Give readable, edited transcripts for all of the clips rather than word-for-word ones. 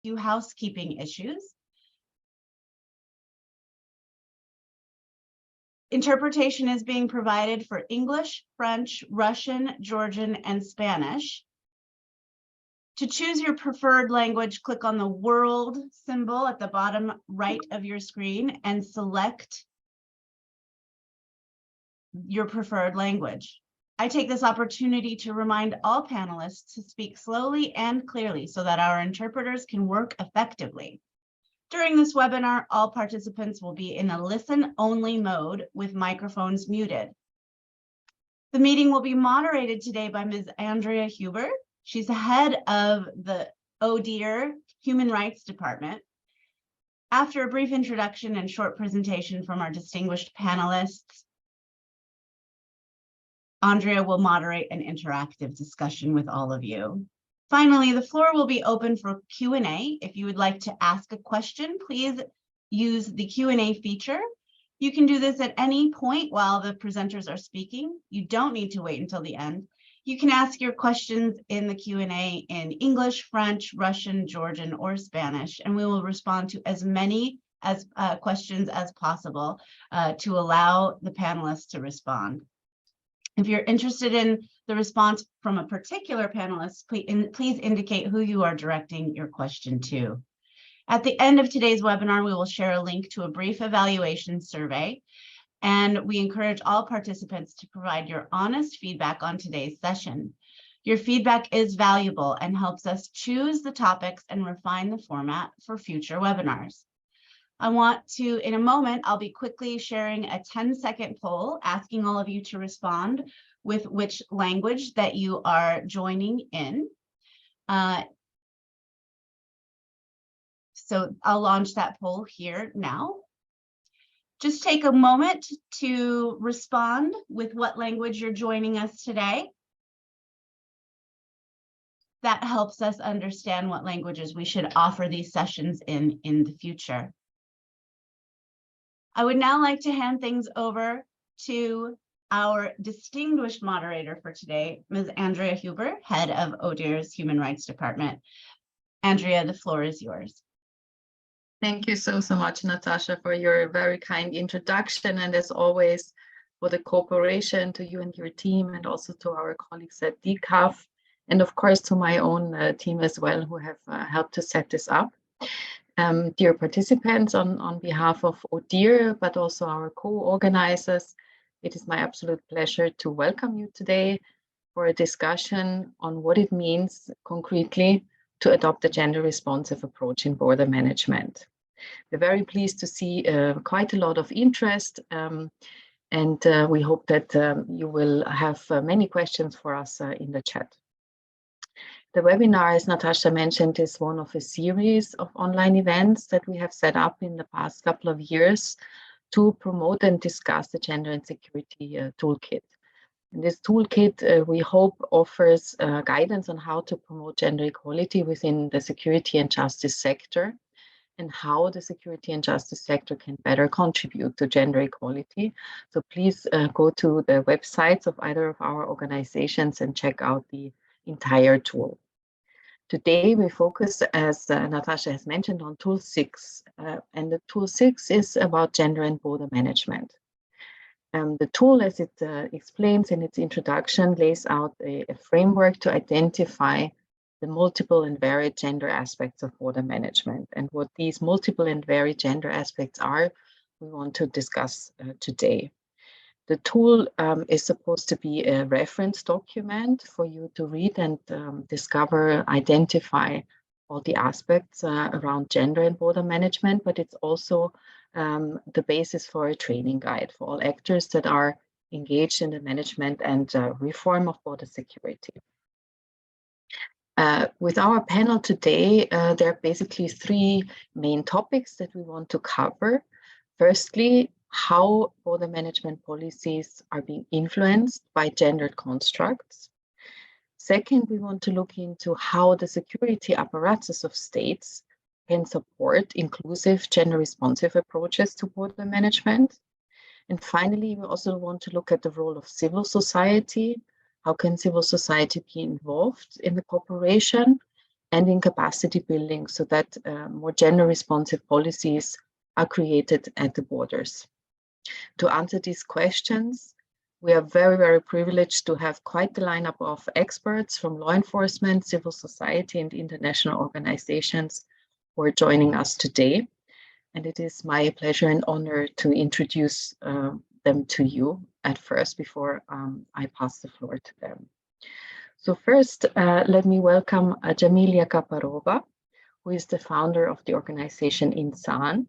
few housekeeping issues. Interpretation is being provided for English, French, Russian, Georgian, and Spanish. To choose your preferred language, click on the world symbol at the bottom right of your screen and select your preferred language. I take this opportunity to remind all panelists to speak slowly and clearly so that our interpreters can work effectively. During this webinar, all participants will be in a listen-only mode with microphones muted. The meeting will be moderated today by Ms. Andrea Huber. She's the head of the ODIHR Human Rights Department. After a brief introduction and short presentation from our distinguished panelists, Andrea will moderate an interactive discussion with all of you. Finally, the floor will be open for Q&A. If you would like to ask a question, please use the Q&A feature. You can do this at any point while the presenters are speaking. You don't need to wait until the end. You can ask your questions in the Q&A in English, French, Russian, Georgian, or Spanish, and we will respond to as many questions as possible to allow the panelists to respond. If you're interested in the response from a particular panelist, please indicate who you are directing your question to. At the end of today's webinar, we will share a link to a brief evaluation survey, and we encourage all participants to provide your honest feedback on today's session. Your feedback is valuable and helps us choose the topics and refine the format for future webinars. I want to, in a moment, I'll be quickly sharing a 10-second poll asking all of you to respond with which language that you are joining in. So I'll launch that poll here now. Just take a moment to respond with what language you're joining us today. That helps us understand what languages we should offer these sessions in the future. I would now like to hand things over to our distinguished moderator for today, Ms. Andrea Huber, head of ODIHR's Human Rights Department. Andrea, the floor is yours. Thank you so much, Natasha, for your very kind introduction, and as always, for the cooperation to you and your team, and also to our colleagues at DCAF, and of course to my own team as well, who have helped to set this up. Dear participants, on behalf of ODIHR, but also our co-organizers, it is my absolute pleasure to welcome you today for a discussion on what it means concretely to adopt a gender-responsive approach in border management. We're very pleased to see quite a lot of interest, and we hope that you will have many questions for us in the chat. The webinar, as Natasha mentioned, is one of a series of online events that we have set up in the past couple of years to promote and discuss the Gender and Security Toolkit. And this toolkit, we hope, offers guidance on how to promote gender equality within the security and justice sector, and how the security and justice sector can better contribute to gender equality. So please go to the websites of either of our organizations and check out the entire tool. Today we focus, as Natasha has mentioned, on Tool 6, and the Tool 6 is about gender and border management. The tool, as it explains in its introduction, lays out a framework to identify the multiple and varied gender aspects of border management. And what these multiple and varied gender aspects are, we want to discuss today. The tool is supposed to be a reference document for you to read and discover, identify all the aspects around gender and border management, but it's also the basis for a training guide for all actors that are engaged in the management and reform of border security. With our panel today, there are basically three main topics that we want to cover. Firstly, how border management policies are being influenced by gendered constructs. Second, we want to look into how the security apparatus of states can support inclusive, gender-responsive approaches to border management. And finally, we also want to look at the role of civil society. How can civil society be involved in the cooperation? and in capacity building so that more gender-responsive policies are created at the borders. To answer these questions, we are very, very privileged to have quite the lineup of experts from law enforcement, civil society, and international organizations who are joining us today. And it is my pleasure and honor to introduce them to you at first before I pass the floor to them. So first, let me welcome Djamilya Kaparova, who is the founder of the organization Insan.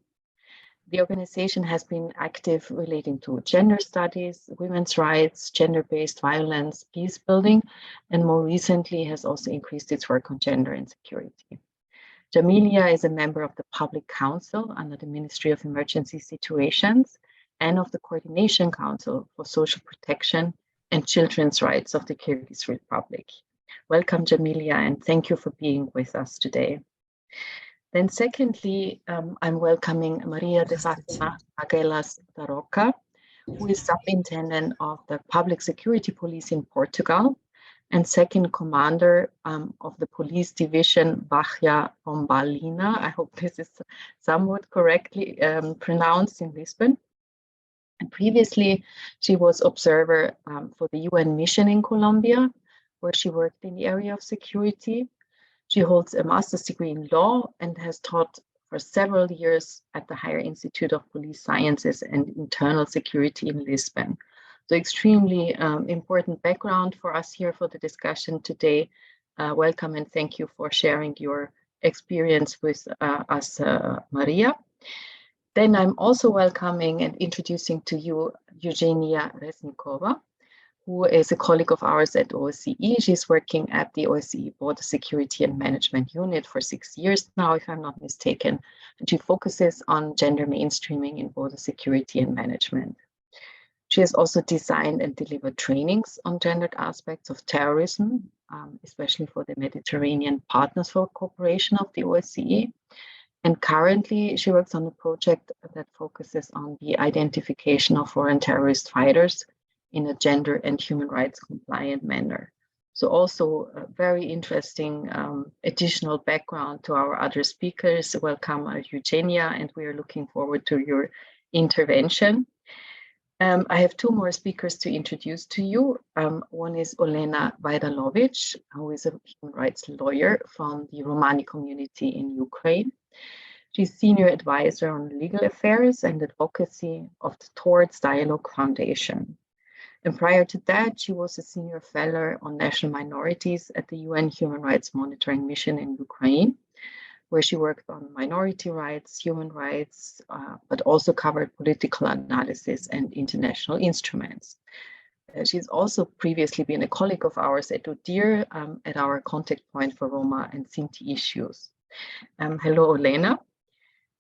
The organization has been active relating to gender studies, women's rights, gender-based violence, peace building, and more recently has also increased its work on gender and security. Djamilya is a member of the Public Council under the Ministry of Emergency Situations and of the Coordination Council for Social Protection and Children's Rights of the Kyrgyz Republic. Welcome, Djamilya, and thank you for being with us today. Then secondly, I'm welcoming Maria de Fátima Magalhães, who is Subintendent of the Public Security Police in Portugal and second commander of the police division Baixia Pombalina. I hope this is somewhat correctly pronounced in Lisbon. And previously, she was observer for the UN mission in Colombia, where she worked in the area of security. She holds a master's degree in law and has taught for several years at the Higher Institute of Police Sciences and Internal Security in Lisbon. So extremely important background for us here for the discussion today. Welcome and thank you for sharing your experience with us, Maria. Then I'm also welcoming and introducing to you Eugenia Reznikova, who is a colleague of ours at OSCE. She's working at the OSCE Border Security and Management Unit for 6 years now, if I'm not mistaken. And she focuses on gender mainstreaming in border security and management. She has also designed and delivered trainings on gendered aspects of terrorism, especially for the Mediterranean Partners for Cooperation of the OSCE. And currently, she works on a project that focuses on the identification of foreign terrorist fighters in a gender and human rights compliant manner. So also a very interesting additional background to our other speakers. Welcome, Eugenia, and we are looking forward to your intervention. I have two more speakers to introduce to you. One is Olena Vajdalovic, who is a human rights lawyer from the Romani community in Ukraine. She's senior advisor on legal affairs and advocacy of the Towards Dialogue Foundation. And prior to that, she was a senior fellow on national minorities at the UN Human Rights Monitoring Mission in Ukraine, where she worked on minority rights, human rights, but also covered political analysis and international instruments. She's also previously been a colleague of ours at ODIHR at our contact point for Roma and Sinti issues. Hello, Olena.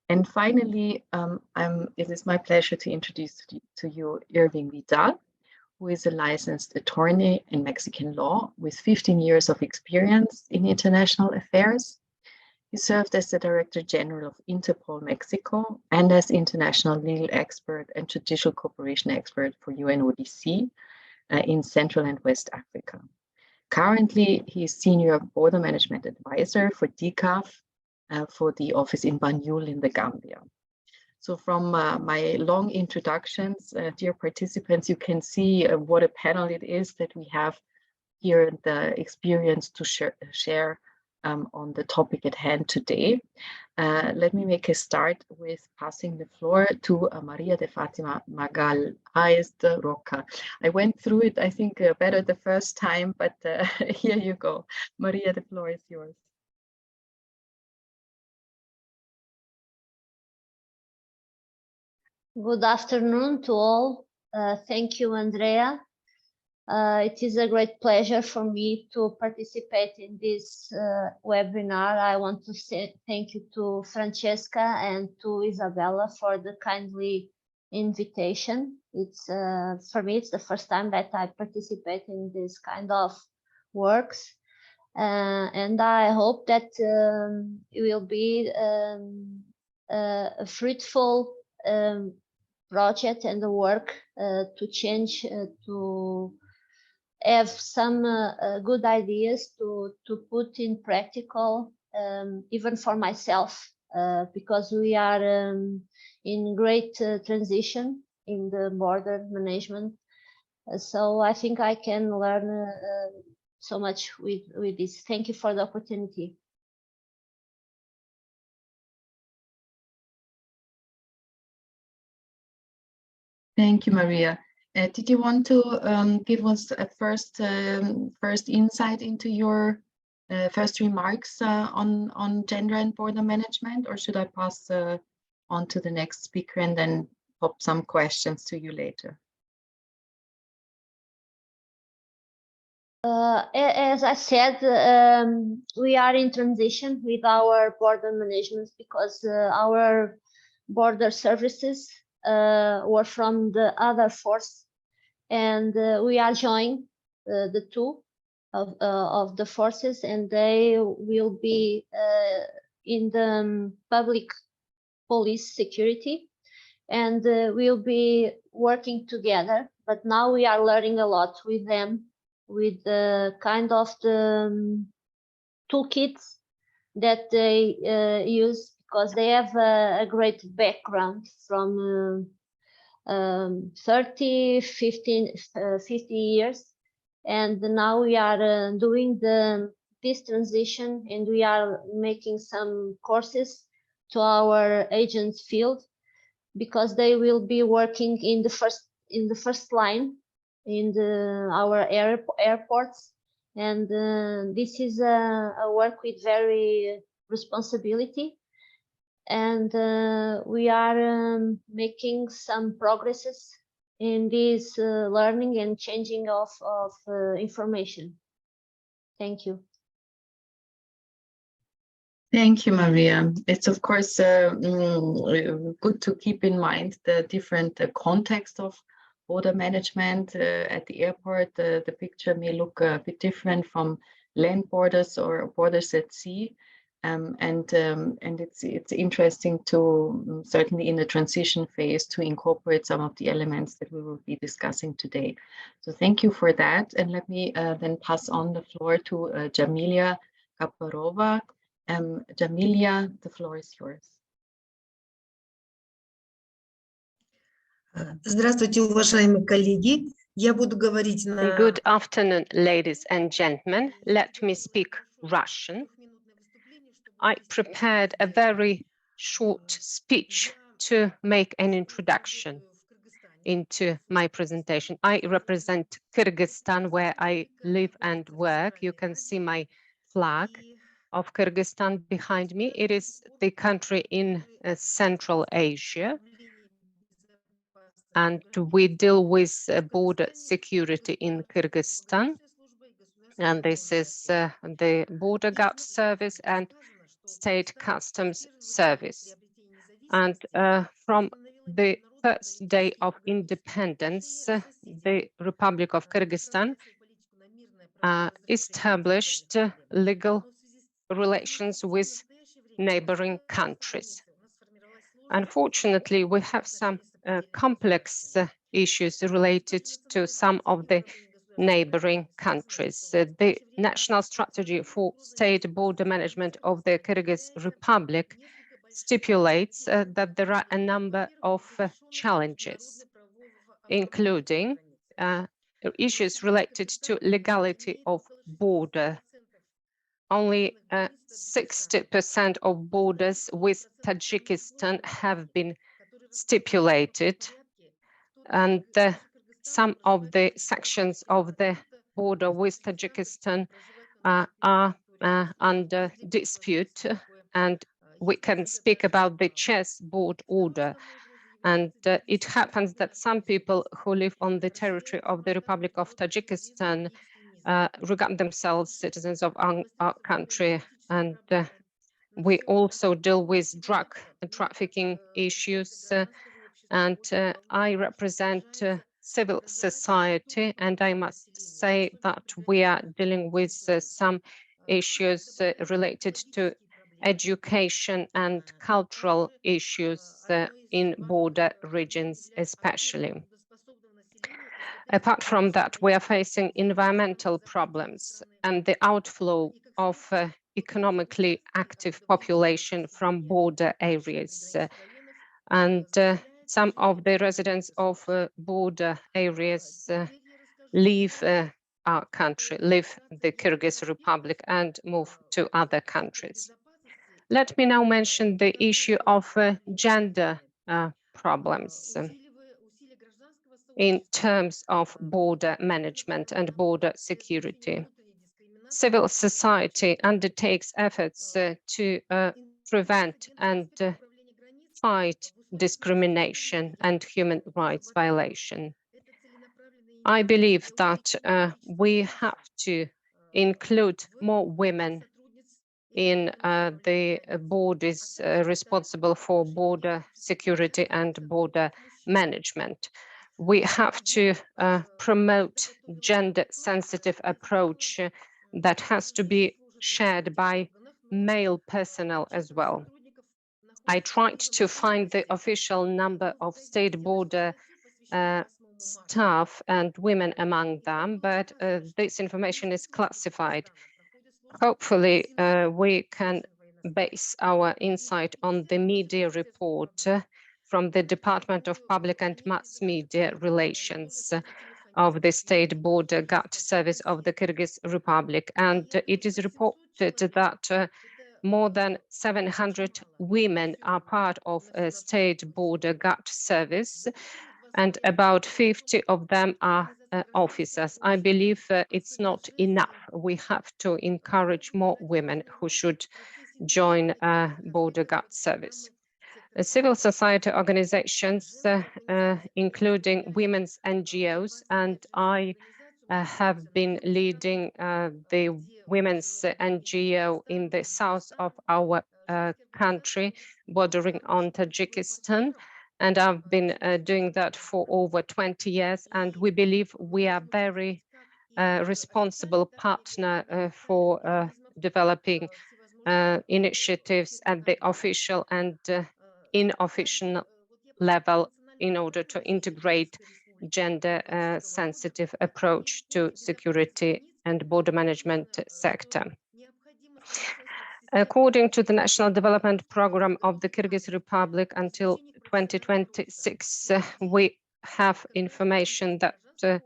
And finally, it is my pleasure to introduce to you Irving Vidal, who is a licensed attorney in Mexican law with 15 years of experience in international affairs. He served as the Director General of Interpol Mexico and as international legal expert and judicial cooperation expert for UNODC in Central and West Africa. Currently, he is Senior Border Management Advisor for DCAF for the office in Banjul in the Gambia. So from my long introductions, dear participants, you can see what a panel it is that we have here, the experience to share on the topic at hand today. Let me make a start with passing the floor to Maria de Fátima Magalhães. I went through it, I think, better the first time, but here you go. Maria, the floor is yours. Good afternoon to all. Thank you, Andrea. It is a great pleasure for me to participate in this webinar. I want to say thank you to Francesca and to Isabella for the kindly invitation. It's for me, it's the first time that I participate in this kind of works. And I hope that it will be a fruitful project and the work to change, to have some good ideas to put in practical, even for myself, because we are in great transition in the border management. So I think I can learn so much with this. Thank you for the opportunity. Thank you, Maria. Did you want to give us a first insight into your first remarks on gender and border management, or should I pass on to the next speaker and then pop some questions to you later? As I said, we are in transition with our border management because our border services were from the other force, and we are joining the two of the forces, and they will be in the public police security, and we'll be working together. But now we are learning a lot with them, with the kind of the toolkits that they use, because they have a great background from 30, 50 years. And now we are doing this transition, and we are making some courses to our agents field, because they will be working in the first line in our airports, and this is a work with very responsibility, and we are making some progresses in this learning and changing of information. Thank you. Thank you, Maria. It's of course good to keep in mind the different context of border management at the airport. The picture may look a bit different from land borders or borders at sea, and it's interesting to certainly in the transition phase to incorporate some of the elements that we will be discussing today. So thank you for that, and let me then pass on the floor to Djamilya Kaparova. Djamilya, the floor is yours. Здравствуйте, уважаемые коллеги. Я буду говорить на... Good afternoon, ladies and gentlemen. Let me speak Russian. I prepared a very short speech to make an introduction into my presentation. I represent Kyrgyzstan, where I live and work. You can see my flag of Kyrgyzstan behind me. It is the country in Central Asia, and we deal with border security in Kyrgyzstan. And this is the Border Guard Service and State Customs Service. And from the first day of independence, the Republic of Kyrgyzstan established legal relations with neighboring countries. Unfortunately, we have some complex issues related to some of the neighboring countries. The national strategy for state border management of the Kyrgyz Republic stipulates that there are a number of challenges, including issues related to legality of border. Only 60% of borders with Tajikistan have been stipulated, and some of the sections of the border with Tajikistan are under dispute, and we can speak about the chessboard order. And it happens that some people who live on the territory of the Republic of Tajikistan regard themselves citizens of our country. And we also deal with drug trafficking issues. And I represent civil society, and I must say that we are dealing with some issues related to education and cultural issues in border regions especially. Apart from that, we are facing environmental problems and the outflow of economically active population from border areas. And some of the residents of border areas leave our country, leave the Kyrgyz Republic and move to other countries. Let me now mention the issue of gender problems in terms of border management and border security. Civil society undertakes efforts to prevent and fight discrimination and human rights violation. I believe that we have to include more women in the bodies responsible for border security and border management. We have to promote gender-sensitive approach that has to be shared by male personnel as well. I tried to find the official number of state border staff and women among them, but this information is classified. Hopefully, we can base our insight on the media report from the Department of Public and Mass Media Relations of the State Border Guard Service of the Kyrgyz Republic. And it is reported that more than 700 women are part of a State Border Guard Service, and about 50 of them are officers. I believe it's not enough. We have to encourage more women who should join Border Guard Service. Civil society organizations, including women's NGOs, and I have been leading the women's NGO in the south of our country, bordering on Tajikistan. And I've been doing that for over 20 years. And we believe we are very responsible partner for developing initiatives at the official and unofficial level in order to integrate gender-sensitive approach to security and border management sector. According to the National Development Program of the Kyrgyz Republic until 2026, we have information that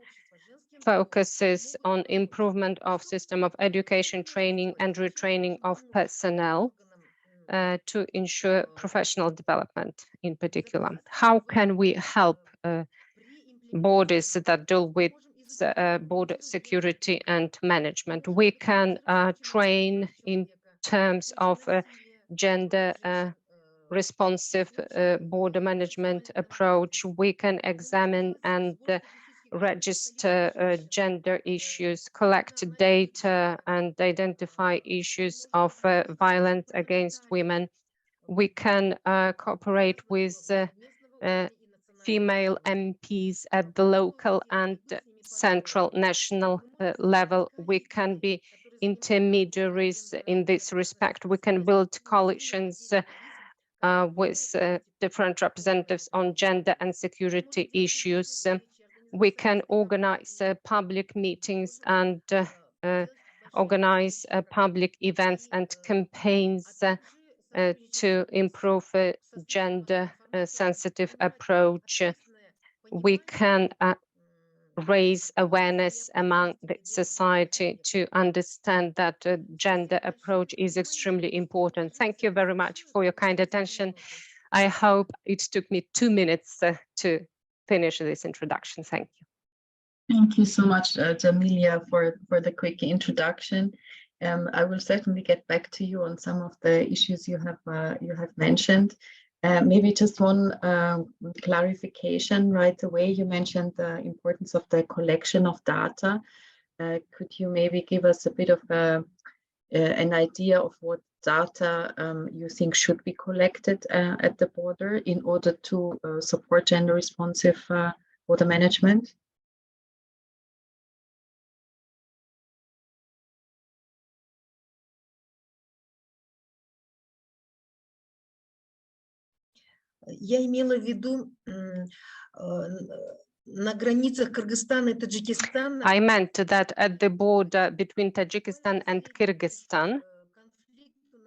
focuses on improvement of system of education, training and retraining of personnel to ensure professional development in particular. How can we help bodies that deal with border security and management? We can train in terms of gender responsive border management approach. We can examine and register gender issues, collect data and identify issues of violence against women. We can cooperate with female MPs at the local and central national level. We can be intermediaries in this respect. We can build coalitions with different representatives on gender and security issues. We can organize public meetings and organize public events and campaigns to improve gender sensitive approach. We can raise awareness among the society to understand that gender approach is extremely important. Thank you very much for your kind attention. I hope it took me 2 minutes to finish this introduction. Thank you. Thank you so much, Djamilya, for the quick introduction. I will certainly get back to you on some of the issues you have mentioned. Maybe just one clarification right away. You mentioned the importance of the collection of data. Could you maybe give us a bit of an idea of what data you think should be collected at the border in order to support gender responsive border management? Я имела в виду на границах Кыргызстана и Таджикистана. I meant that at the border between Tajikistan and Kyrgyzstan,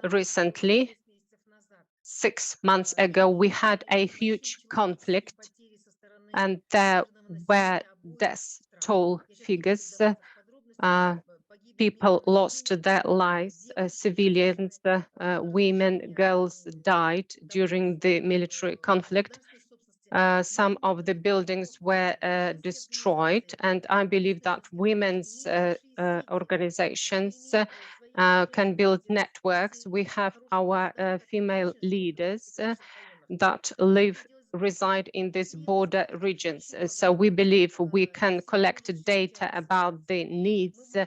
recently, 6 months ago, we had a huge conflict, and there were death toll figures. People lost their lives, civilians, women, girls died during the military conflict. Some of the buildings were destroyed, and I believe that women's organizations can build networks. We have our female leaders that reside in these border regions. So we believe we can collect data about the needs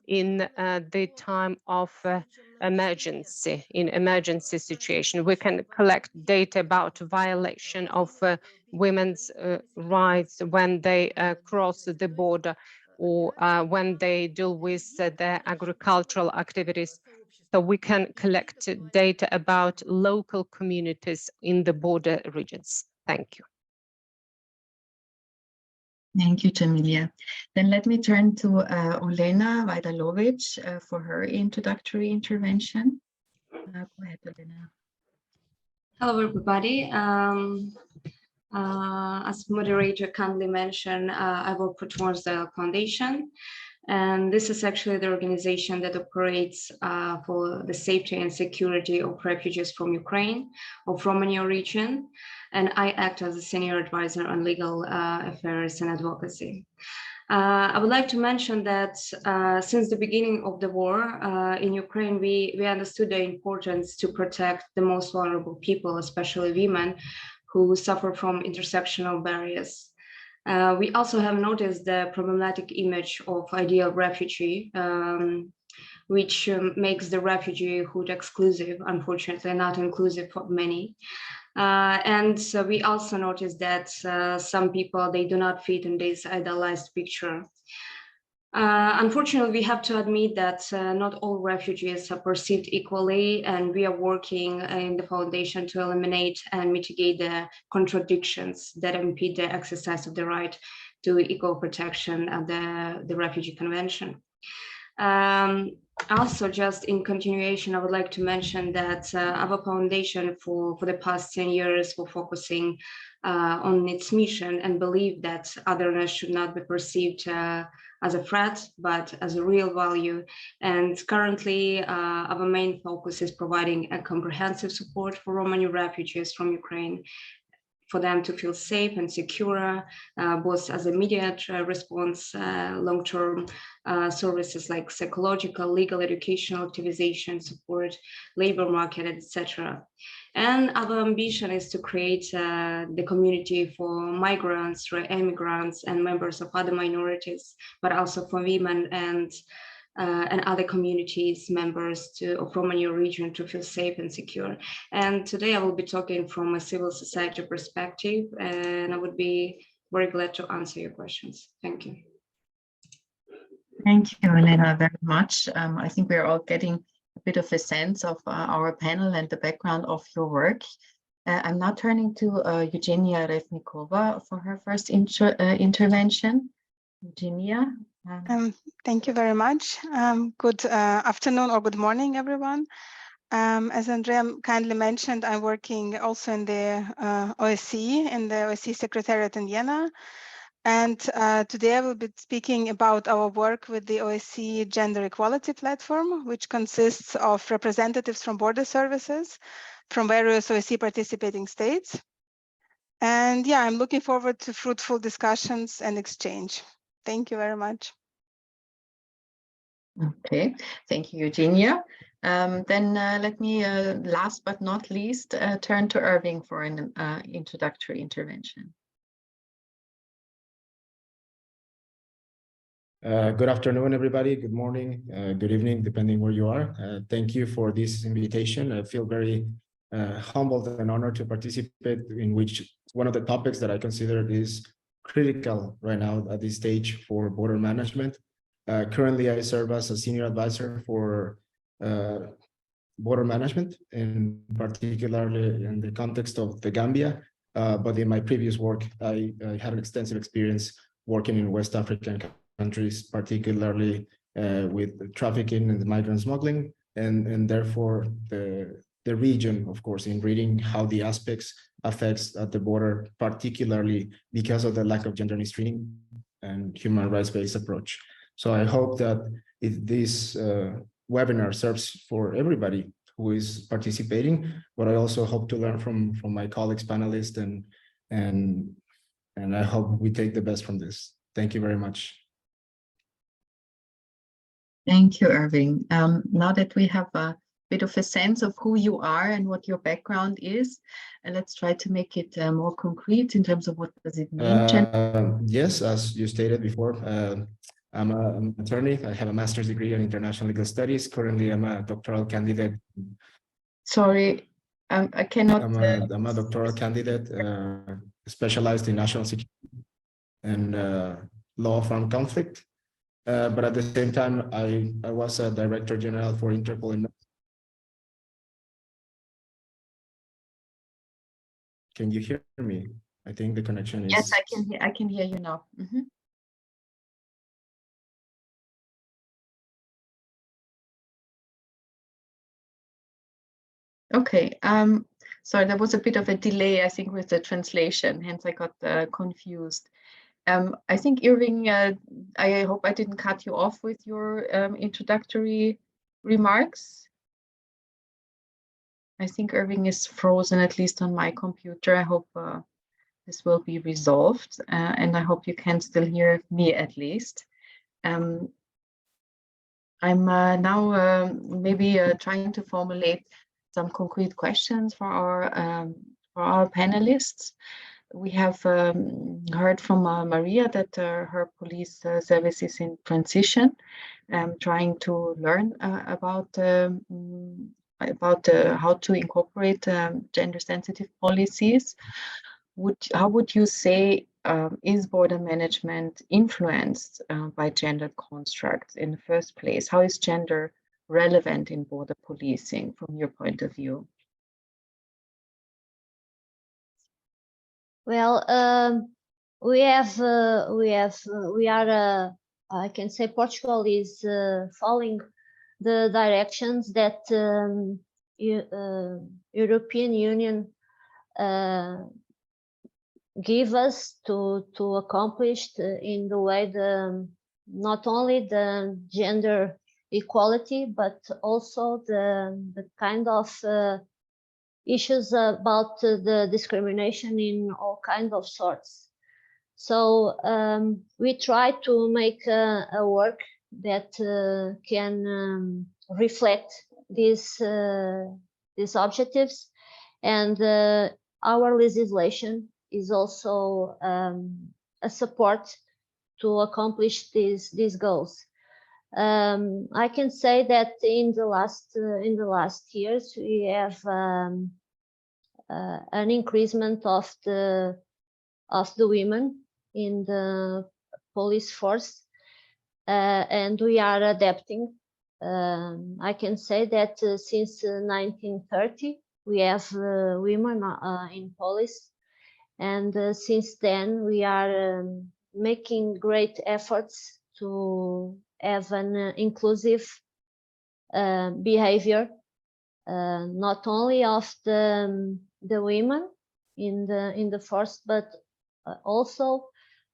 in the time of emergency, in emergency situation. We can collect data about violation of women's rights when they cross the border, or when they deal with their agricultural activities. So we can collect data about local communities in the border regions. Thank you. Thank you, Djamilya. Then let me turn to Olena Vajdalovic for her introductory intervention. Go ahead, Olena. Hello, everybody. As moderator kindly mentioned, I work for Towards the Foundation, and this is actually the organization that operates for the safety and security of refugees from Ukraine or from Romania region. And I act as a senior advisor on legal affairs and advocacy. I would like to mention that since the beginning of the war in Ukraine, we understood the importance to protect the most vulnerable people, especially women, who suffer from intersectional barriers. We also have noticed the problematic image of ideal refugee, which makes the refugeehood exclusive, unfortunately not inclusive for many. And so we also noticed that some people, they do not fit in this idealized picture. Unfortunately, we have to admit that not all refugees are perceived equally, and we are working in the foundation to eliminate and mitigate the contradictions that impede the exercise of the right to equal protection of the Refugee Convention. Also, just in continuation, I would like to mention that our foundation for the past 10 years we're focusing on its mission and believe that otherness should not be perceived as a threat, but as a real value. And currently, our main focus is providing a comprehensive support for Romani refugees from Ukraine, for them to feel safe and secure, both as immediate response, long-term services like psychological, legal, educational activization support, labor market, etc. And our ambition is to create the community for migrants, immigrants, and members of other minorities, but also for women and other communities members of Romani region to feel safe and secure. And today I will be talking from a civil society perspective, and I would be very glad to answer your questions. Thank you. Thank you, Elena, very much. I think we're all getting a bit of a sense of our panel and the background of your work. I'm now turning to Eugenia Reznikova for her first intervention. Eugenia. Thank you very much. Good afternoon or good morning, everyone. As Andrea kindly mentioned, I'm working also in the OSCE, in the OSCE Secretariat in Vienna. And today I will be speaking about our work with the OSCE Gender Equality Platform, which consists of representatives from border services from various OSCE participating states. And yeah, I'm looking forward to fruitful discussions and exchange. Thank you very much. Okay, thank you, Eugenia. Then let me, last but not least, turn to Irving for an introductory intervention. Good afternoon, everybody. Good morning, good evening, depending where you are. Thank you for this invitation. I feel very humbled and honored to participate in which one of the topics that I consider is critical right now at this stage for border management. Currently, I serve as a senior advisor for border management, and particularly in the context of the Gambia. but in my previous work, I had an extensive experience working in West African countries, particularly with trafficking and migrant smuggling, and therefore the region, of course, in reading how the aspects affects at the border, particularly because of the lack of gender screening and human rights-based approach. So I hope that if this webinar serves for everybody who is participating, but I also hope to learn from my colleagues, panelists, and I hope we take the best from this. Thank you very much. Thank you, Irving. Now that we have a bit of a sense of who you are and what your background is, and let's try to make it more concrete in terms of what does it mean. Yes, as you stated before, I'm an attorney. I have a master's degree in international legal studies. Currently, I'm a doctoral candidate. Sorry, I cannot. I'm a doctoral candidate specialized in national security and law of armed conflict. But at the same time, I was a director general for Interpol. Can you hear me? I think the connection is. Yes, I can hear you now. Mm-hmm. Okay. Sorry, there was a bit of a delay, I think, with the translation. Hence, I got confused. I think, Irving, I hope I didn't cut you off with your introductory remarks. I think Irving is frozen, at least on my computer. I hope this will be resolved, and I hope you can still hear me at least. I'm now maybe trying to formulate some concrete questions for our panelists. We have heard from Maria that her police service is in transition, trying to learn about how to incorporate gender-sensitive policies. How would you say is border management influenced by gender constructs in the first place? How is gender relevant in border policing from your point of view? Well, I can say Portugal is following the directions that European Union give us to accomplish in the way not only the gender equality, but also the kind of issues about the discrimination in all kinds of sorts. So we try to make a work that can reflect these objectives, and our legislation is also a support to accomplish these goals. I can say that in the last years we have an increasement of the women in the police force, and we are adapting. I can say that since 1930 we have women in police, and since then we are making great efforts to have an inclusive behavior, not only of the women in the force, but also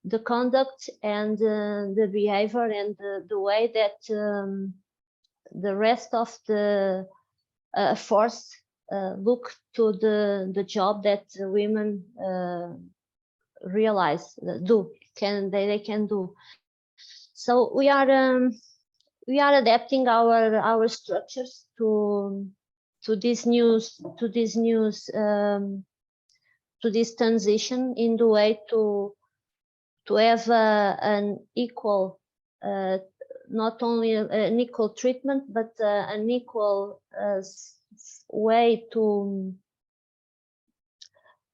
the conduct and the behavior and the way that the rest of the force look to the job that women they can do. So we are adapting our structures to this transition in the way to have an equal, not only an equal treatment, but an equal way to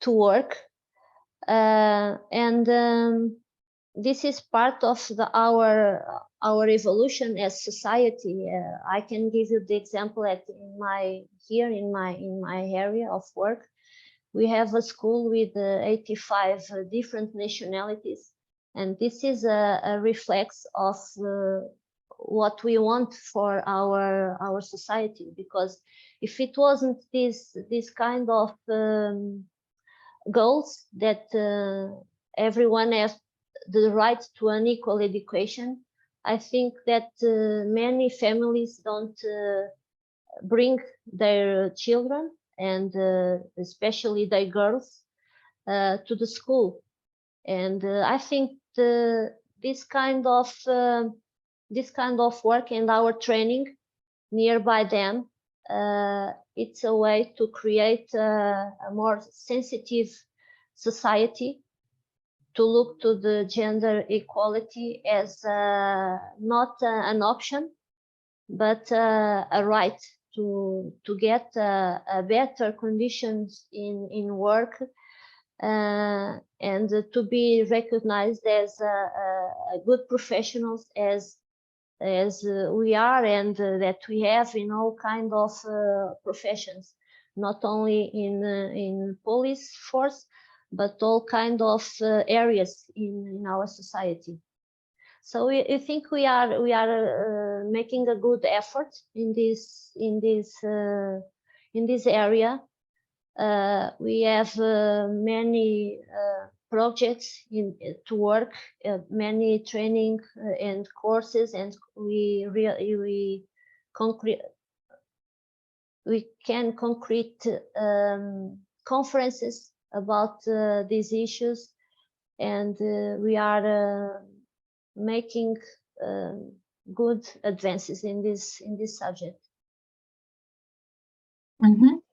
work, and this is part of our evolution as society. I can give you the example in my area of work. We have a school with 85 different nationalities, and this is a reflex of what we want for our society. Because if it wasn't this kind of goals that everyone has the right to an equal education, I think that many families don't bring their children, and especially their girls, to the school. And I think this kind of work and our training nearby them, it's a way to create a more sensitive society, to look to the gender equality as not an option, but a right to get better conditions in work, and to be recognized as good professionals as we are, and that we have in all kind of professions, not only in police force, but all kind of areas in our society. So I think we are making a good effort in this area. We have many projects to work, many training and courses, and we can concrete conferences about these issues, and we are making good advances in this subject.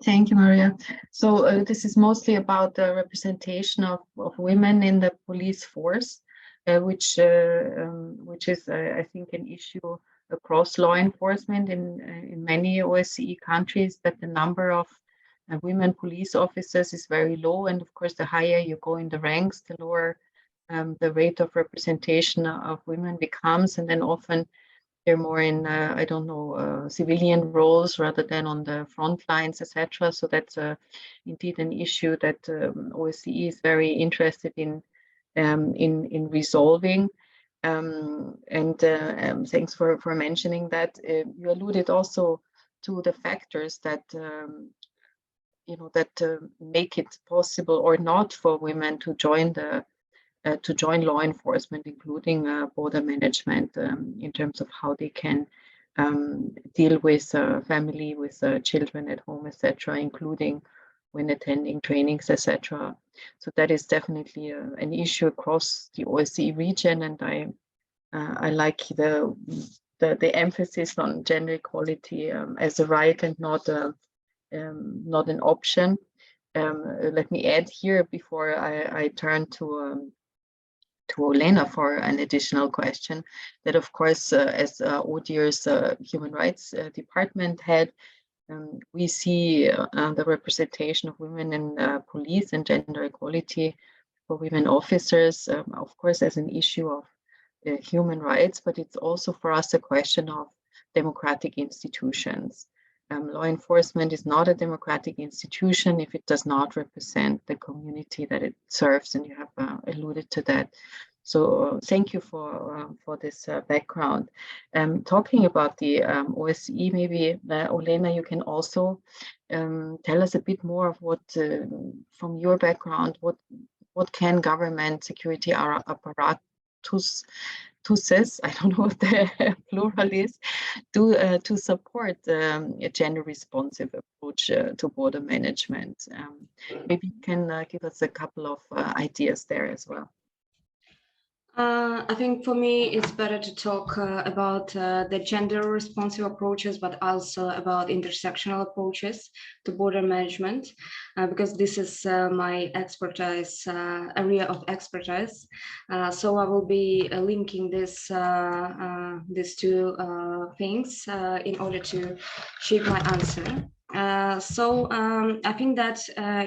Thank you, Maria. So this is mostly about the representation of women in the police force, which is, I think, an issue across law enforcement in many OSCE countries, that the number of women police officers is very low. And of course, the higher you go in the ranks, the lower the rate of representation of women becomes. And then often they're more in, I don't know, civilian roles rather than on the front lines, etc. So that's indeed an issue that OSCE is very interested in resolving. Thanks for mentioning that. You alluded also to the factors that make it possible or not for women to join law enforcement, including border management, in terms of how they can deal with family, with children at home, etc., including when attending trainings, etc. So that is definitely an issue across the OSCE region, and I like the emphasis on gender equality as a right and not an option. Let me add here before I turn to Olena for an additional question, that of course, as ODIHR's Human Rights Department head, we see the representation of women in police and gender equality for women officers, of course, as an issue of human rights, but it's also for us a question of democratic institutions. Law enforcement is not a democratic institution if it does not represent the community that it serves, and you have alluded to that. So thank you for this background. Talking about the OSCE, maybe Olena, you can also tell us a bit more of what, from your background, what can government security apparatus, I don't know what the plural is, do to support a gender-responsive approach to border management. Maybe you can give us a couple of ideas there as well. I think for me, it's better to talk about the gender-responsive approaches, but also about intersectional approaches to border management, because this is my expertise, area of expertise. So I will be linking these two things in order to shape my answer. I think that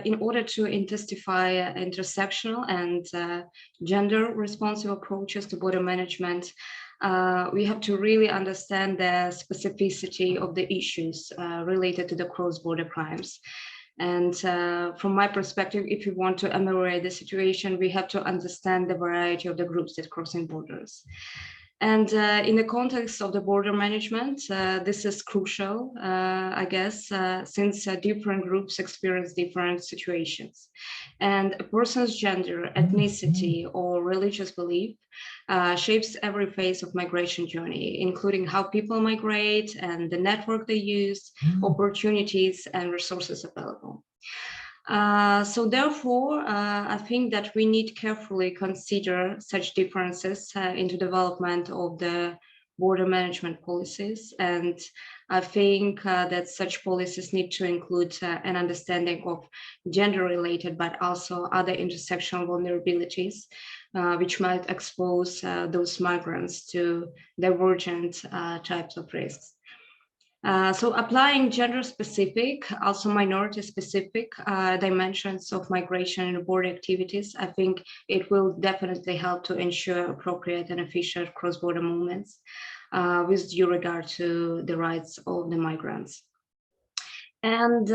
in order to intensify intersectional and gender responsive approaches to border management, we have to really understand the specificity of the issues related to the cross-border crimes. And from my perspective, if we want to ameliorate the situation, we have to understand the variety of the groups that crossing borders. And in the context of the border management, this is crucial, I guess, since different groups experience different situations. And a person's gender, ethnicity, or religious belief shapes every phase of migration journey, including how people migrate and the network they use, opportunities and resources available. So therefore, I think that we need carefully consider such differences into development of the border management policies. And I think that such policies need to include an understanding of gender-related, but also other intersectional vulnerabilities, which might expose those migrants to divergent types of risks. So applying gender-specific, also minority-specific dimensions of migration and border activities, I think it will definitely help to ensure appropriate and efficient cross-border movements with due regard to the rights of the migrants. And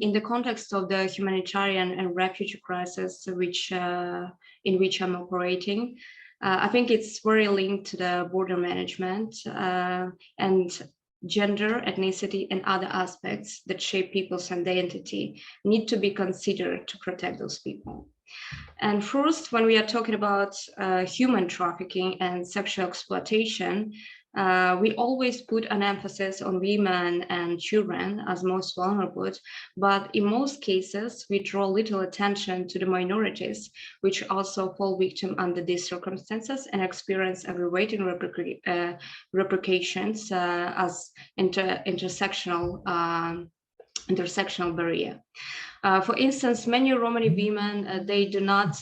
in the context of the humanitarian and refugee crisis, in which I'm operating, I think it's very linked to the border management and gender, ethnicity, and other aspects that shape people's identity need to be considered to protect those people. And first, when we are talking about human trafficking and sexual exploitation, we always put an emphasis on women and children as most vulnerable, but in most cases, we draw little attention to the minorities, which also fall victim under these circumstances and experience aggravating repercussions as intersectional barrier. For instance, many Romani women, they do not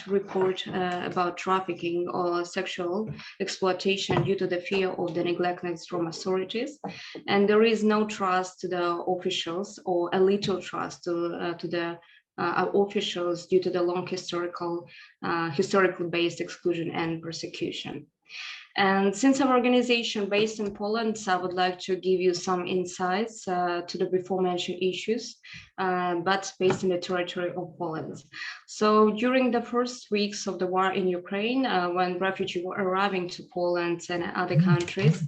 report about trafficking or sexual exploitation due to the fear of the neglected Roma authorities, and there is no trust to the officials, or a little trust to the officials due to the long historically based exclusion and persecution. And since our organization based in Poland, I would like to give you some insights to the before mentioned issues, but based in the territory of Poland. So during the first weeks of the war in Ukraine, when refugees were arriving to Poland and other countries,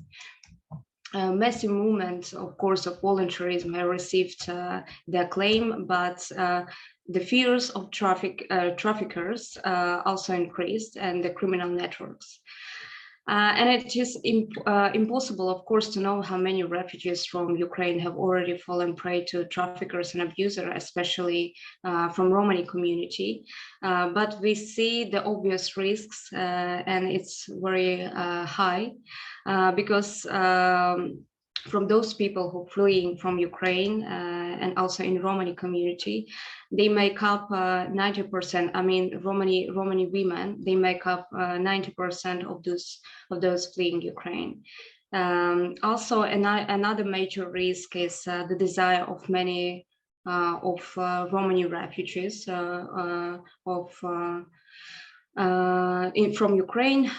a massive movement, of course, of voluntarism received their claim, but the fears of traffickers also increased, and the criminal networks. And it is impossible, of course, to know how many refugees from Ukraine have already fallen prey to traffickers and abusers, especially from Romani community. But we see the obvious risks, and it's very high because from those people who are fleeing from Ukraine and also in Romani community, they make up 90%. I mean, Romani women, they make up 90% of those fleeing Ukraine. Also, another major risk is the desire of many of Romani refugees from Ukraine.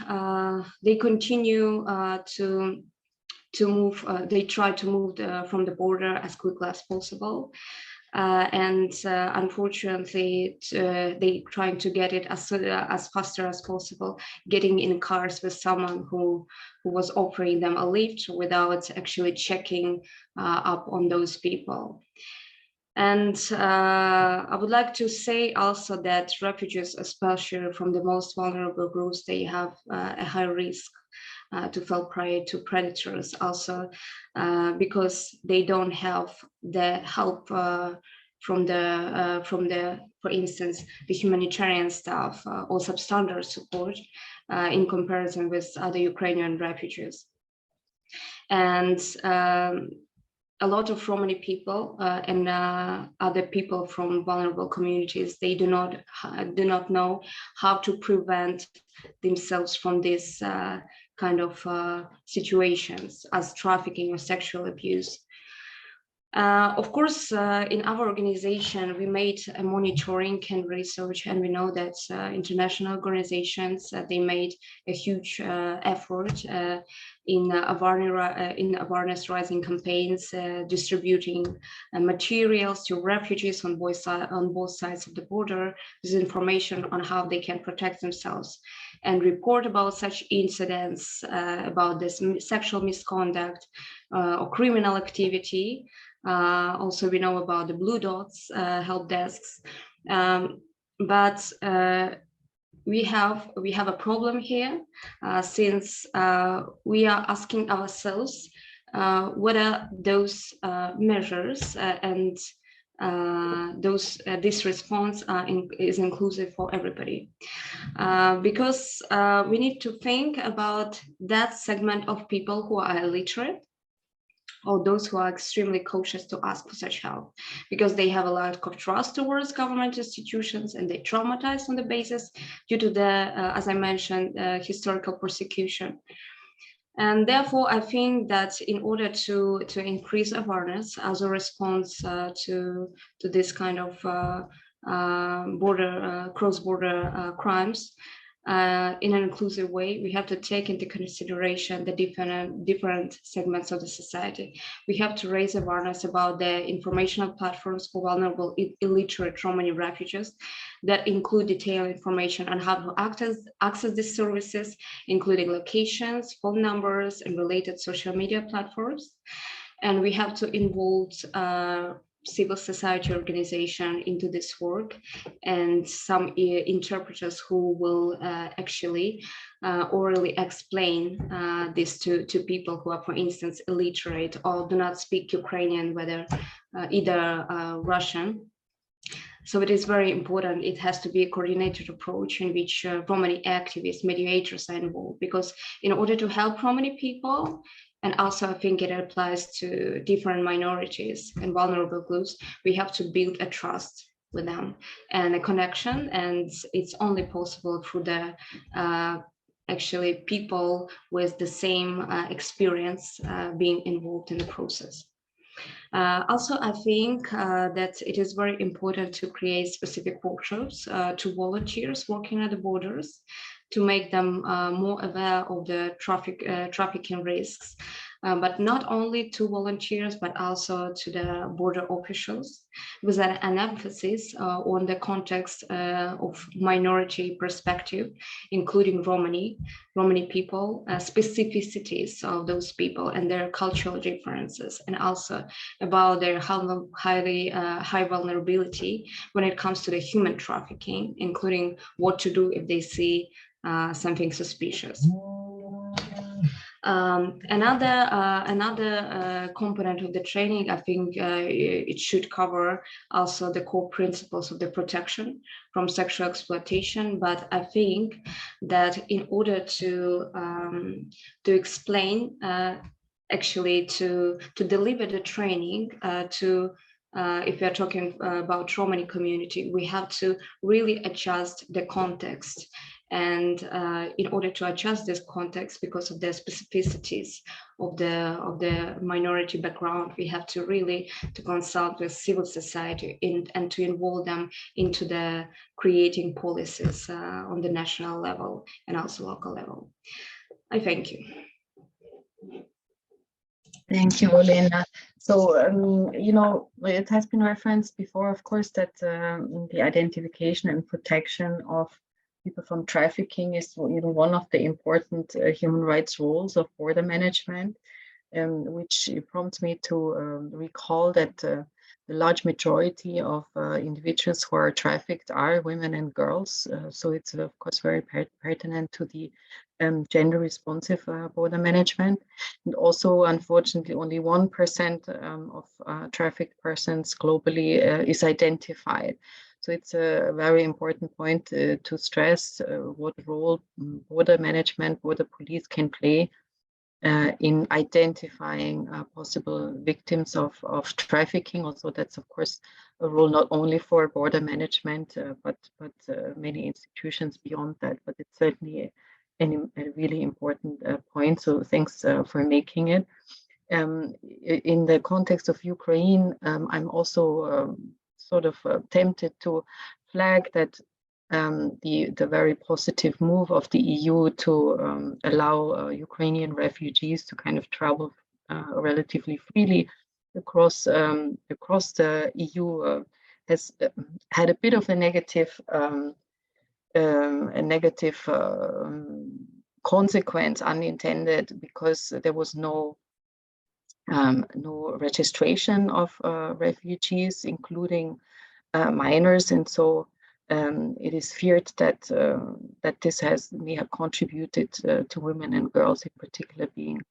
They continue to move, they try to move from the border as quickly as possible. And unfortunately, they trying to get it as faster as possible, getting in cars with someone who was offering them a lift without actually checking up on those people. And I would like to say also that refugees, especially from the most vulnerable groups, they have a high risk to fall prey to predators also because they don't have the help from the, for instance, the humanitarian staff or substandard support in comparison with other Ukrainian refugees. And a lot of Romani people and other people from vulnerable communities, they do not know how to prevent themselves from this kind of situations as trafficking or sexual abuse. Of course, in our organization, we made a monitoring and research, and we know that international organizations, they made a huge effort in awareness raising campaigns, distributing materials to refugees on both sides of the border, with information on how they can protect themselves, and report about such incidents, about this sexual misconduct or criminal activity. Also, we know about the Blue Dots help desks, but we have a problem here, since we are asking ourselves whether those measures and this response is inclusive for everybody, because we need to think about that segment of people who are illiterate, or those who are extremely cautious to ask for such help, because they have a lack of trust towards government institutions, and they traumatized on the basis due to the, as I mentioned, historical persecution. And therefore, I think that in order to increase awareness as a response to this kind of cross-border crimes, in an inclusive way, we have to take into consideration the different segments of the society. We have to raise awareness about the informational platforms for vulnerable illiterate Romani refugees that include detailed information on how to access these services, including locations, phone numbers, and related social media platforms. And we have to involve civil society organization into this work, and some interpreters who will actually orally explain this to people who are, for instance, illiterate or do not speak Ukrainian, whether either Russian. So it is very important. It has to be a coordinated approach in which Romani activists, mediators are involved, because in order to help Romani people, and also I think it applies to different minorities and vulnerable groups, we have to build a trust with them and a connection. And it's only possible through the actually people with the same experience being involved in the process. Also, I think that it is very important to create specific workshops to volunteers working at the borders, to make them more aware of the trafficking risks, but not only to volunteers, but also to the border officials, with an emphasis on the context of minority perspective, including Romani people, specificities of those people and their cultural differences, and also about their high vulnerability when it comes to the human trafficking, including what to do if they see something suspicious. Another component of the training, I think it should cover also the core principles of the protection from sexual exploitation. But I think that in order to explain, actually to deliver the training if we are talking about Romani community, we have to really adjust the context. And in order to adjust this context, because of the specificities of the minority background, we have to really consult with civil society and to involve them into the creating policies on the national level and also local level. I thank you. Thank you, Olena. So, you know, it has been referenced before, of course, that the identification and protection of people from trafficking is, you know, one of the important human rights roles of border management, which prompts me to recall that the large majority of individuals who are trafficked are women and girls. So it's, of course, very pertinent to the gender responsive border management. And also, unfortunately, only 1% of trafficked persons globally is identified. So it's a very important point to stress what role border management, border police can play in identifying possible victims of trafficking. Also, that's of course a role not only for border management, but many institutions beyond that. But it's certainly a really important point. So thanks for making it. in the context of Ukraine, I'm also sort of tempted to flag that the very positive move of the EU to allow Ukrainian refugees to kind of travel relatively freely across the EU has had a bit of a negative consequence, unintended, because there was no registration of refugees, including minors, and so it is feared that that this may have contributed to women and girls in particular being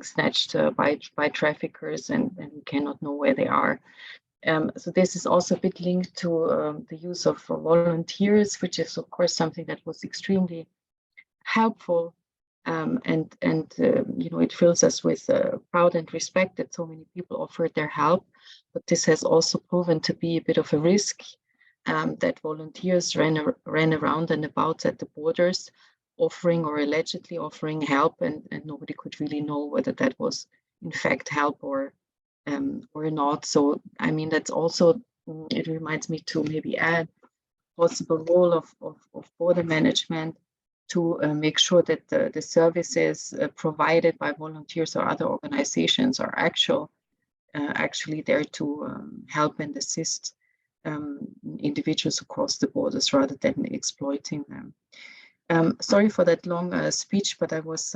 snatched by traffickers, and we cannot know where they are. So this is also a bit linked to the use of volunteers, which is of course something that was extremely helpful, and you know, it fills us with pride and respect that so many people offered their help. But this has also proven to be a bit of a risk, that volunteers ran around and about at the borders, offering or allegedly offering help, and nobody could really know whether that was in fact help or not. So I mean, that's also, it reminds me to maybe add possible role of border management to make sure that the services provided by volunteers or other organizations are actually there to help and assist individuals across the borders rather than exploiting them. Sorry for that long speech, but I was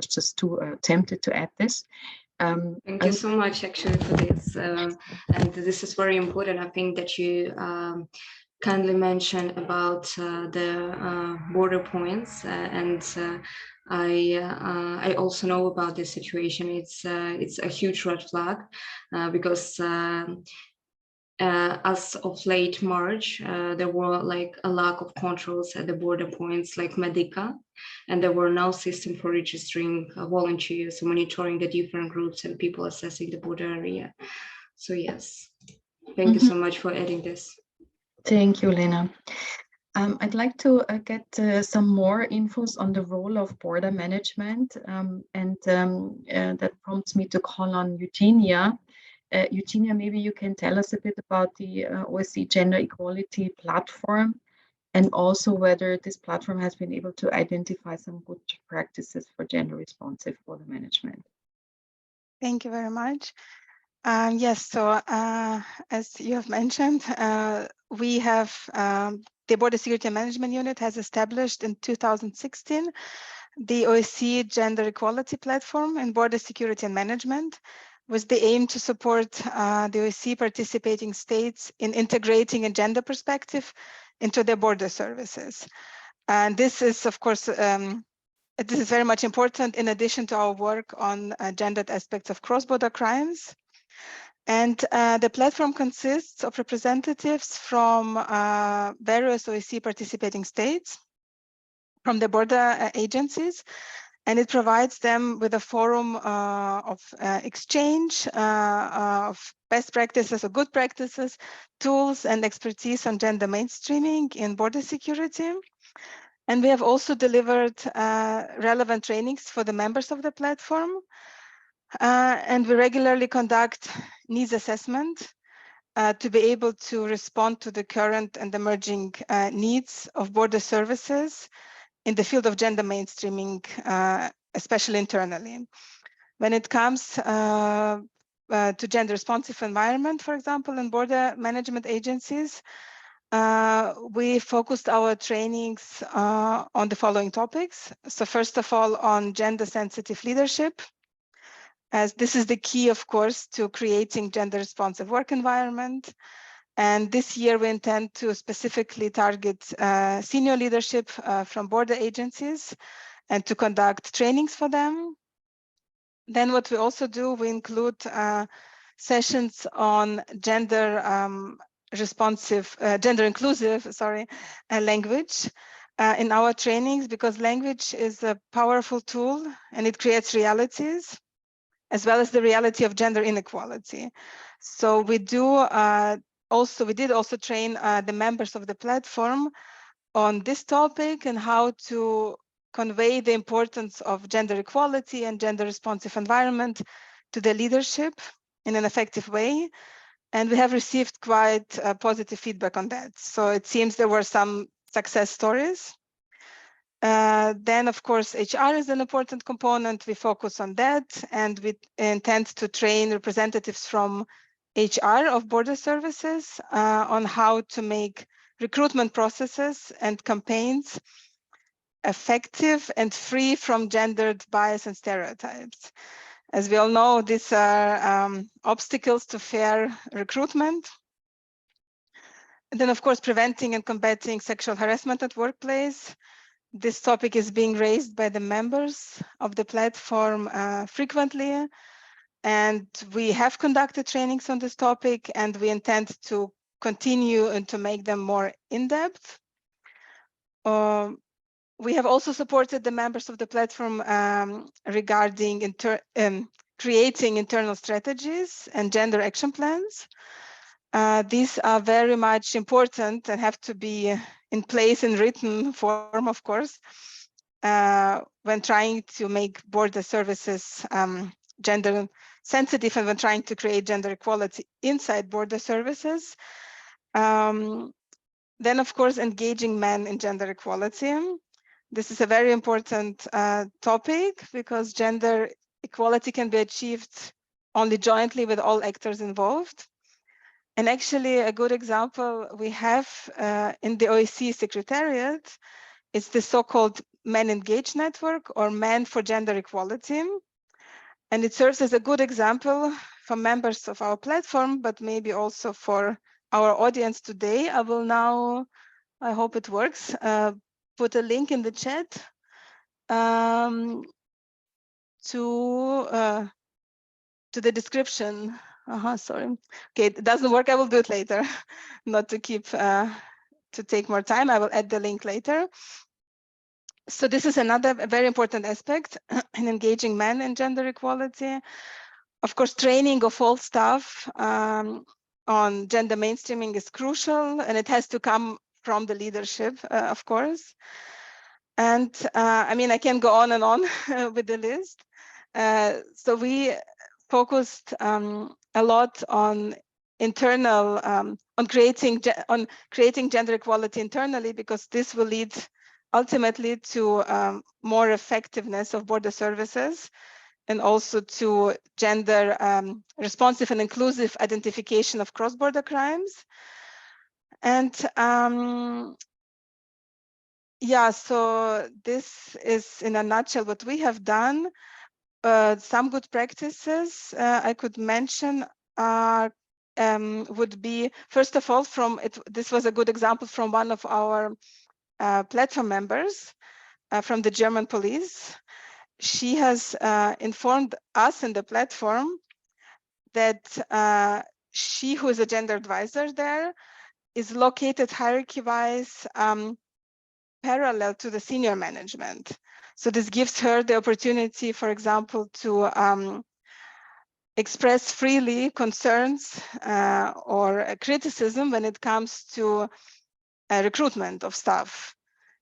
just too tempted to add this. Thank you so much, actually, for this. And this is very important. I think that you kindly mentioned about the border points, and I also know about this situation. It's a huge red flag, because as of late March, there were like a lack of controls at the border points like Medica, and there were no system for registering volunteers, monitoring the different groups and people assessing the border area. So yes, thank you so much for adding this. Thank you, Lena. I'd like to get some more infos on the role of border management, and that prompts me to call on Eugenia. Eugenia, maybe you can tell us a bit about the OSCE Gender Equality Platform, and also whether this platform has been able to identify some good practices for gender responsive border management. Thank you very much. Yes, so as you have mentioned, we have the Border Security and Management Unit has established in 2016 the OSCE Gender Equality Platform in Border Security and Management, with the aim to support the OSCE participating states in integrating a gender perspective into their border services. And this is, of course, this is very much important in addition to our work on gendered aspects of cross-border crimes. And the platform consists of representatives from various OSCE participating states, from the border agencies, and it provides them with a forum of exchange of best practices or good practices, tools and expertise on gender mainstreaming in border security. And we have also delivered relevant trainings for the members of the platform. And we regularly conduct needs assessment to be able to respond to the current and emerging needs of border services in the field of gender mainstreaming, especially internally. When it comes to gender responsive environment, for example, in border management agencies, we focused our trainings on the following topics. So first of all, on gender sensitive leadership, as this is the key, of course, to creating gender responsive work environment. And this year we intend to specifically target senior leadership from border agencies and to conduct trainings for them. Then what we also do, we include sessions on gender inclusive, language in our trainings, because language is a powerful tool and it creates realities, as well as the reality of gender inequality. So we did also train the members of the platform on this topic and how to convey the importance of gender equality and gender responsive environment to the leadership in an effective way. And we have received quite positive feedback on that. So it seems there were some success stories. Then, of course, HR is an important component. We focus on that, and we intend to train representatives from HR of border services on how to make recruitment processes and campaigns effective and free from gendered bias and stereotypes. As we all know, these are obstacles to fair recruitment. And then, of course, preventing and combating sexual harassment at workplace. This topic is being raised by the members of the platform frequently. And we have conducted trainings on this topic, and we intend to continue and to make them more in-depth. We have also supported the members of the platform regarding creating internal strategies and gender action plans. These are very much important and have to be in place in written form, of course, when trying to make border services gender sensitive and when trying to create gender equality inside border services. Then, of course, engaging men in gender equality. This is a very important topic because gender equality can be achieved only jointly with all actors involved. And actually, a good example we have in the OSCE Secretariat is the so-called Men Engaged Network, or Men for Gender Equality. And it serves as a good example for members of our platform, but maybe also for our audience today. I will now, I hope it works, put a link in the chat to the description. Sorry. Okay, it doesn't work. I will do it later, not to keep to take more time. I will add the link later. So this is another very important aspect in engaging men in gender equality. Of course, training of all staff on gender mainstreaming is crucial, and it has to come from the leadership, of course. And I mean, I can go on and on with the list. So we focused a lot on internal, on creating gender equality internally, because this will lead ultimately to more effectiveness of border services, and also to gender responsive and inclusive identification of cross-border crimes. And yeah, so this is in a nutshell what we have done. Some good practices I could mention are would be, first of all, this was a good example from one of our platform members from the German police. She has informed us in the platform that she, who is a gender advisor there, is located hierarchy-wise parallel to the senior management. So this gives her the opportunity, for example, to express freely concerns or criticism when it comes to recruitment of staff.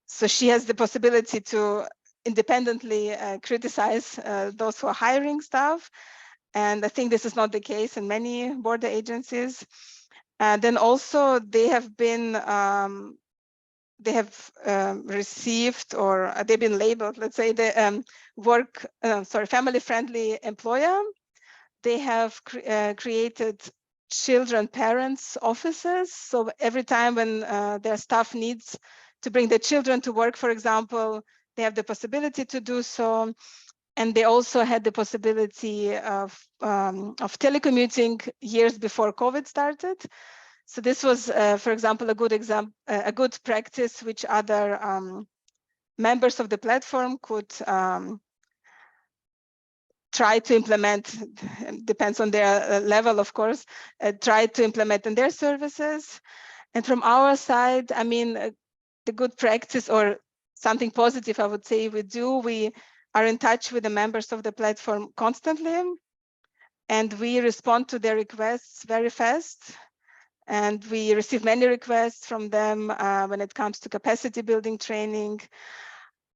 So she has the possibility to independently criticize those who are hiring staff. And I think this is not the case in many border agencies. Then also they have been received, or they've been labeled, let's say, the family-friendly employer. They have created children parents offices. So every time when their staff needs to bring their children to work, for example, they have the possibility to do so. And they also had the possibility of telecommuting years before COVID started. So this was, for example, a good practice which other members of the platform could try to implement. Depends on their level, of course, try to implement in their services. And from our side, I mean, the good practice, or something positive, I would say we are in touch with the members of the platform constantly, and we respond to their requests very fast. And we receive many requests from them when it comes to capacity building training.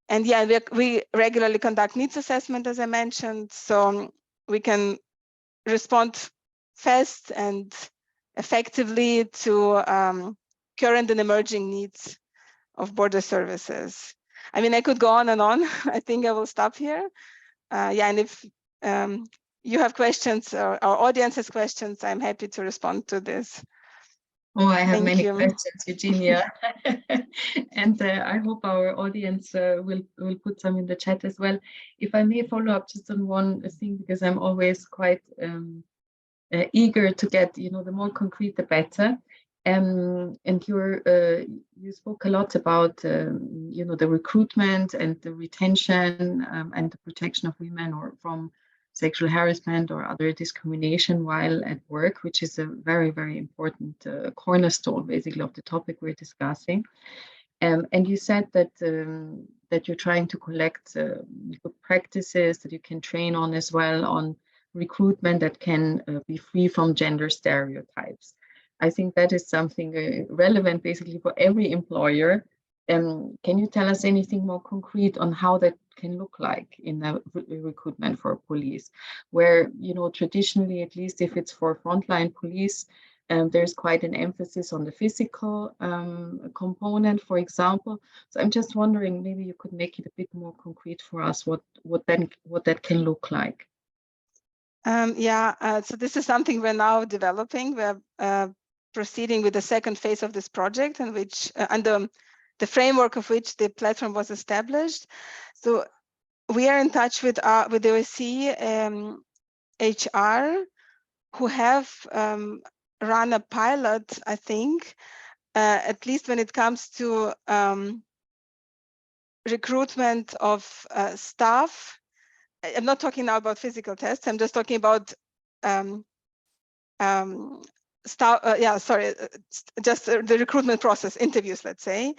And yeah, we regularly conduct needs assessment, as I mentioned, so we can respond fast and effectively to current and emerging needs of border services. I mean, I could go on and on. I think I will stop here. Yeah, and if you have questions or our audience has questions, I'm happy to respond to this. Oh, I have Thank many you. questions, Eugenia. And I hope our audience will put some in the chat as well. If I may follow up just on one thing, because I'm always quite eager to get, the more concrete, the better. And you spoke a lot about, the recruitment and the retention and the protection of women or from sexual harassment or other discrimination while at work, which is a very, very important cornerstone, basically, of the topic we're discussing. And you said that that you're trying to collect good practices that you can train on as well on recruitment that can be free from gender stereotypes. I think that is something relevant basically for every employer. Can you tell us anything more concrete on how that can look like in a recruitment for police, where, traditionally, at least if it's for frontline police, there's quite an emphasis on the physical component, for example. So I'm just wondering, maybe you could make it a bit more concrete for us, what that can look like. So this is something we're now developing. We're proceeding with the second phase of this project, in which under the framework of which the platform was established. So we are in touch with the OSCE HR, who have run a pilot, I think, at least when it comes to recruitment of staff. I'm not talking now about physical tests. I'm just talking about just the recruitment process, interviews, let's say.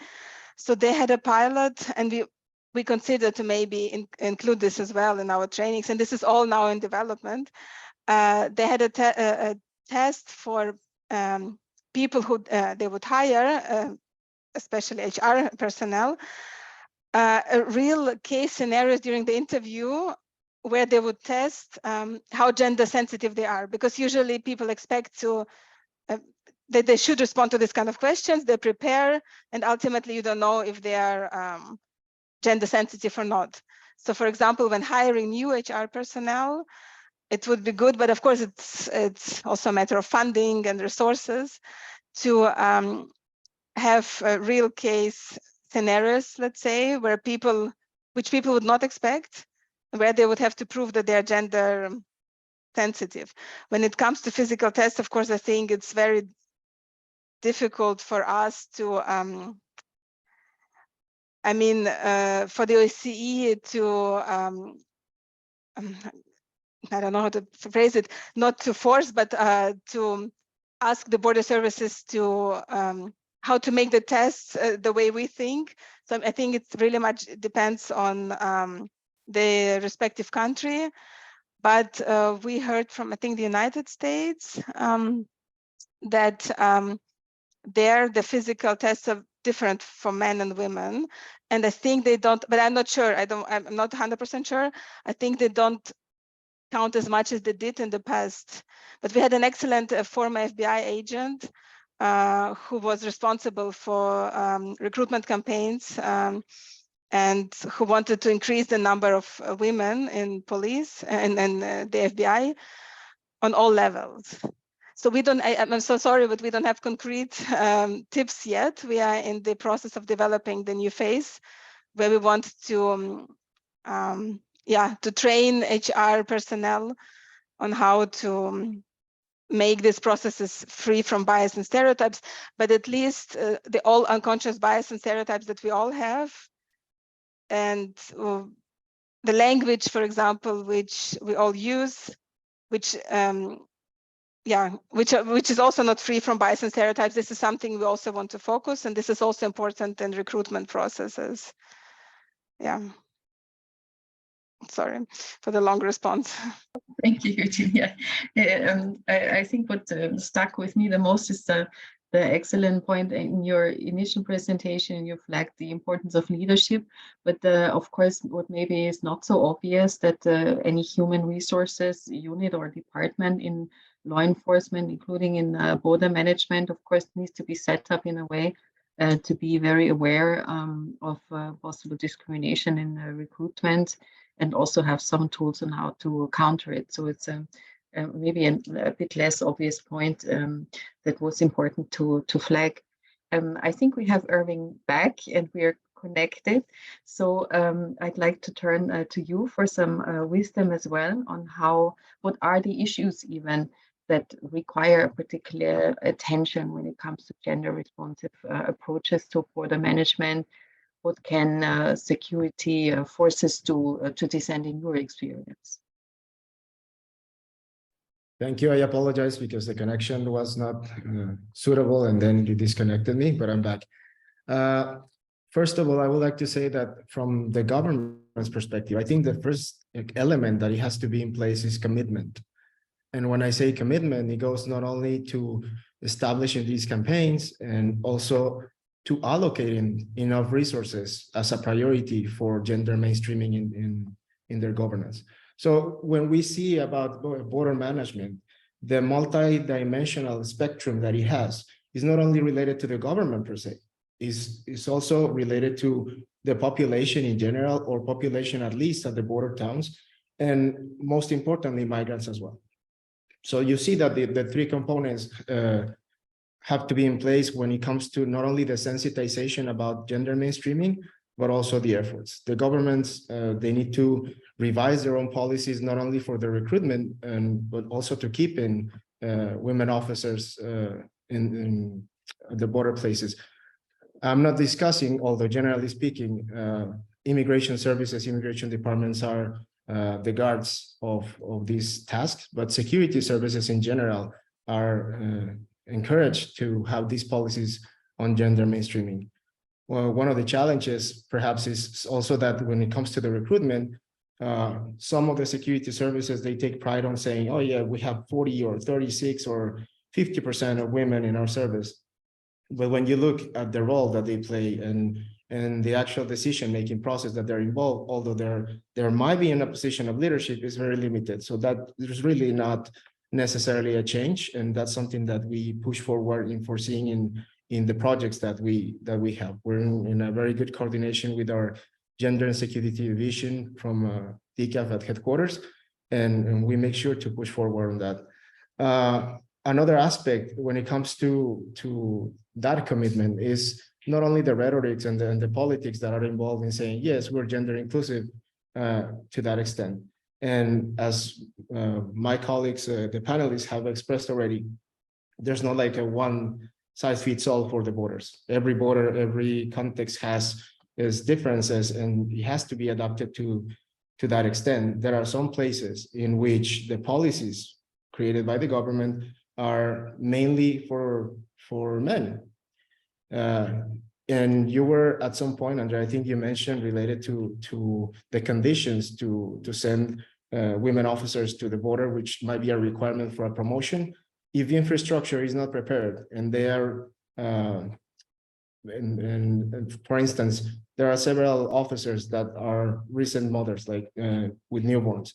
So they had a pilot, and we consider to maybe include this as well in our trainings, and this is all now in development. They had a test for people who they would hire, especially HR personnel, real case scenarios during the interview where they would test how gender sensitive they are, because usually people expect that they should respond to this kind of questions, they prepare, and ultimately you don't know if they are gender sensitive or not. So for example, when hiring new HR personnel, it would be good, but of course it's also a matter of funding and resources to have real case scenarios, let's say, which people would not expect, where they would have to prove that they are gender sensitive. When it comes to physical tests, of course, I think it's very difficult for us to, for the OSCE to, I don't know how to phrase it, not to force, but to ask the border services to how to make the tests the way we think. So I think it really much depends on the respective country. But we heard from, I think, the United States that there the physical tests are different for men and women. And I think they don't, but I'm not sure. I'm not 100% sure. I think they don't count as much as they did in the past. But we had an excellent former FBI agent who was responsible for recruitment campaigns and who wanted to increase the number of women in police and the FBI on all levels. So we don't, I'm so sorry, but we don't have concrete tips yet. We are in the process of developing the new phase where we want to to train HR personnel on how to make these processes free from bias and stereotypes, but at least the all unconscious bias and stereotypes that we all have. And the language, for example, which we all use, which is also not free from bias and stereotypes. This is something we also want to focus, and this is also important in recruitment processes. Yeah. Sorry for the long response. Thank you, Eugenia. I think what stuck with me the most is the excellent point in your initial presentation. You flagged the importance of leadership, but of course, what maybe is not so obvious that any human resources unit or department in law enforcement, including in border management, of course, needs to be set up in a way to be very aware of possible discrimination in recruitment, and also have some tools on how to counter it. So it's maybe a bit less obvious point that was important to flag. I think we have Irving back and we are connected. So I'd like to turn to you for some wisdom as well on what are the issues even that require particular attention when it comes to gender responsive approaches to border management. What can security forces do to this end in your experience? Thank you. I apologize because the connection was not suitable and then you disconnected me, but I'm back. First of all, I would like to say that from the government's perspective, I think the first element that it has to be in place is commitment. And when I say commitment, it goes not only to establishing these campaigns and also to allocating enough resources as a priority for gender mainstreaming in their governance. So when we see about border management, the multi-dimensional spectrum that it has is not only related to the government per se, is also related to the population in general, or population at least at the border towns, and most importantly, migrants as well. So you see that the three components have to be in place when it comes to not only the sensitization about gender mainstreaming, but also the efforts. The governments, they need to revise their own policies, not only for the recruitment, but also to keep in women officers in the border places. I'm not discussing, although generally speaking, immigration services, immigration departments are the guards of these tasks, but security services in general are encouraged to have these policies on gender mainstreaming. Well, one of the challenges perhaps is also that when it comes to the recruitment, some of the security services, they take pride on saying, oh yeah, we have 40 or 36 or 50% of women in our service. But when you look at the role that they play and the actual decision-making process that they're involved, although there might be in a position of leadership, is very limited. So that there's really not necessarily a change. And that's something that we push forward in foreseeing in the projects that we have. We're in a very good coordination with our Gender and Security Division from DCAF at headquarters, and we make sure to push forward on that. Another aspect when it comes to that commitment is not only the rhetorics and the politics that are involved in saying, yes, we're gender inclusive to that extent. And as my colleagues, the panelists have expressed already, there's not like a one size fits all for the borders. Every border, every context has its differences, and it has to be adapted to that extent. There are some places in which the policies created by the government are mainly for men. And you were at some point, Andrea, I think you mentioned related to the conditions to send women officers to the border, which might be a requirement for a promotion. If the infrastructure is not prepared and they are, and for instance, there are several officers that are recent mothers, like with newborns.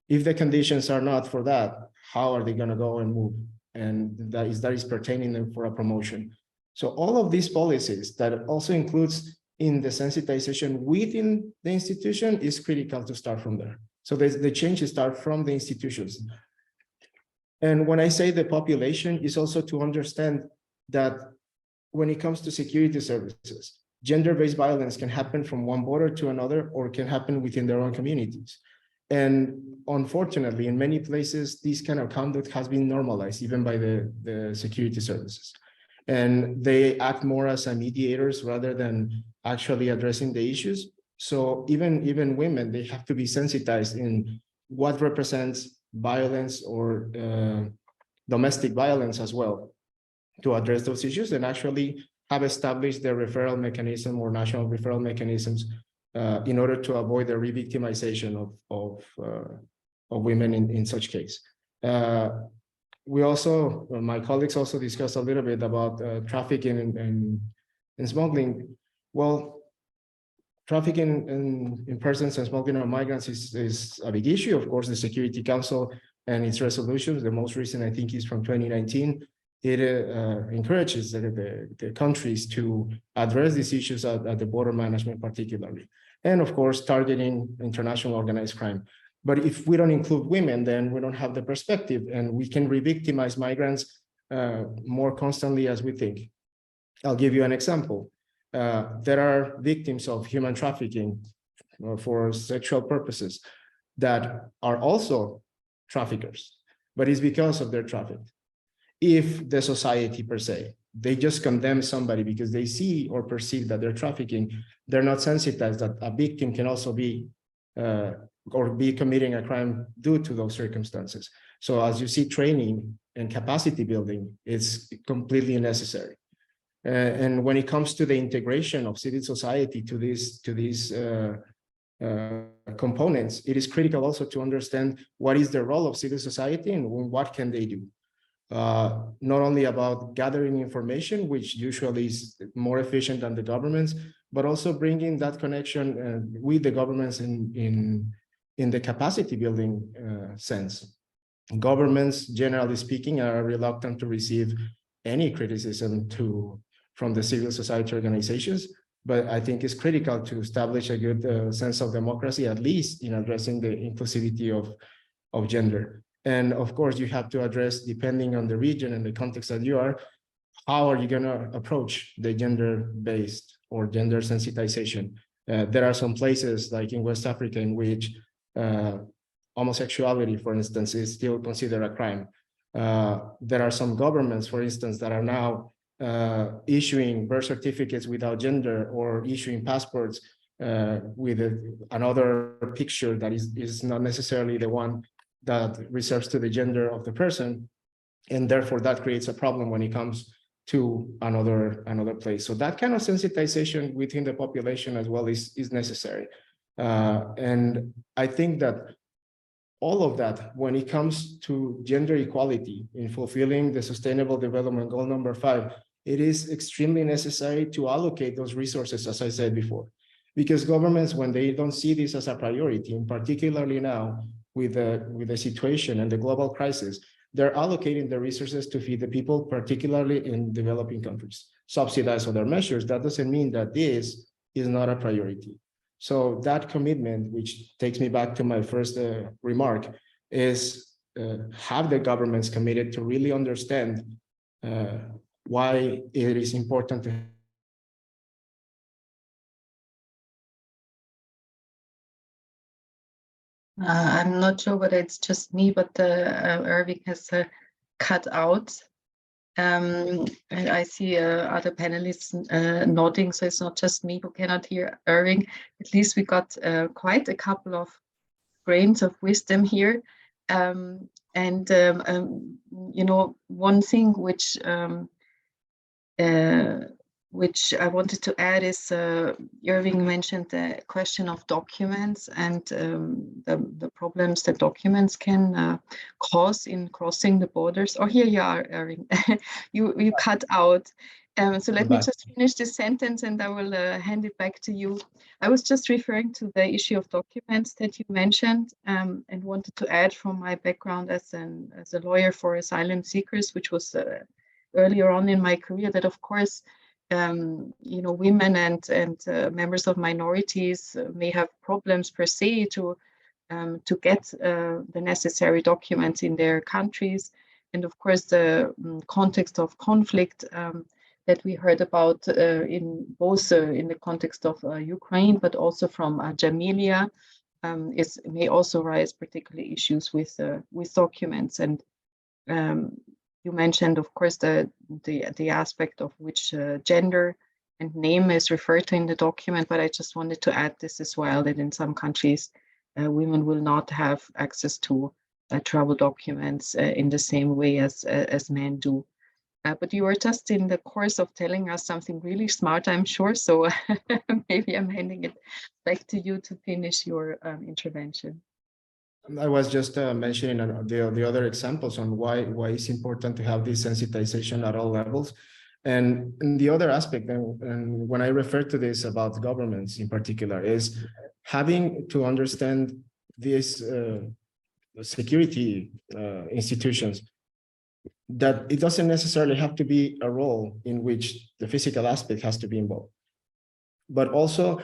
If the conditions are not for that, how are they going to go and move? And that is pertaining them for a promotion. So all of these policies that also includes in the sensitization within the institution is critical to start from there. So the changes start from the institutions. And when I say the population, is also to understand that when it comes to security services, gender-based violence can happen from one border to another, or can happen within their own communities. And unfortunately, in many places, this kind of conduct has been normalized, even by the security services. And they act more as mediators rather than actually addressing the issues. So even women, they have to be sensitized in what represents violence or domestic violence as well, to address those issues, and actually have established the referral mechanism or national referral mechanisms in order to avoid the re-victimization of women in such case. we also, my colleagues also discussed a little bit about trafficking and smuggling. Well, trafficking in persons and smuggling of migrants is a big issue. Of course, the Security Council and its resolutions, the most recent, I think, is from 2019. It encourages the countries to address these issues at the border management particularly. And of course, targeting international organized crime. But if we don't include women, then we don't have the perspective, and we can re-victimize migrants more constantly as we think. I'll give you an example. There are victims of human trafficking for sexual purposes that are also traffickers, but it's because of their traffic. If the society per se, they just condemn somebody because they see or perceive that they're trafficking, they're not sensitized that a victim can also be or be committing a crime due to those circumstances. So as you see, training and capacity building is completely necessary. And when it comes to the integration of civil society to these components, it is critical also to understand what is the role of civil society and what can they do. Not only about gathering information, which usually is more efficient than the governments, but also bringing that connection with the governments in the capacity building sense. Governments, generally speaking, are reluctant to receive any criticism from the civil society organizations, but I think it's critical to establish a good sense of democracy, at least in addressing the inclusivity of gender. And of course, you have to address, depending on the region and the context that you are, how are you going to approach the gender-based or gender sensitization? There are some places like in West Africa in which homosexuality, for instance, is still considered a crime. There are some governments, for instance, that are now issuing birth certificates without gender or issuing passports with another picture that is not necessarily the one that reserves to the gender of the person. And therefore that creates a problem when it comes to another place. So that kind of sensitization within the population as well is necessary. And I think that all of that, when it comes to gender equality in fulfilling the Sustainable Development Goal number 5, it is extremely necessary to allocate those resources, as I said before, because governments, when they don't see this as a priority, and particularly now with the situation and the global crisis, they're allocating the resources to feed the people, particularly in developing countries, subsidize other measures. That doesn't mean that this is not a priority. So that commitment, which takes me back to my first remark, is have the governments committed to really understand why it is important to I'm not sure whether it's just me, but Irving has cut out. And I see other panelists nodding, so it's not just me who cannot hear Irving. At least we got quite a couple of grains of wisdom here. You know, one thing which I wanted to add is Irving mentioned the question of documents and the problems that documents can cause in crossing the borders. Oh, here you are, Irving. you cut out. So let me just finish this sentence and I will hand it back to you. I was just referring to the issue of documents that you mentioned and wanted to add from my background as a lawyer for asylum seekers, which was earlier on in my career, that of course, you know, women and members of minorities may have problems per se to get the necessary documents in their countries. And of course, the context of conflict that we heard about in both in the context of Ukraine, but also from Djamilya, may also raise particular issues with documents. And you mentioned, of course, the aspect of which gender and name is referred to in the document, but I just wanted to add this as well, that in some countries, women will not have access to travel documents in the same way as men do. But you were just in the course of telling us something really smart, I'm sure, so maybe I'm handing it back to you to finish your intervention. I was just mentioning the other examples on why it's important to have this sensitization at all levels. And the other aspect, and when I refer to this about governments in particular, is having to understand these security institutions, that it doesn't necessarily have to be a role in which the physical aspect has to be involved, but also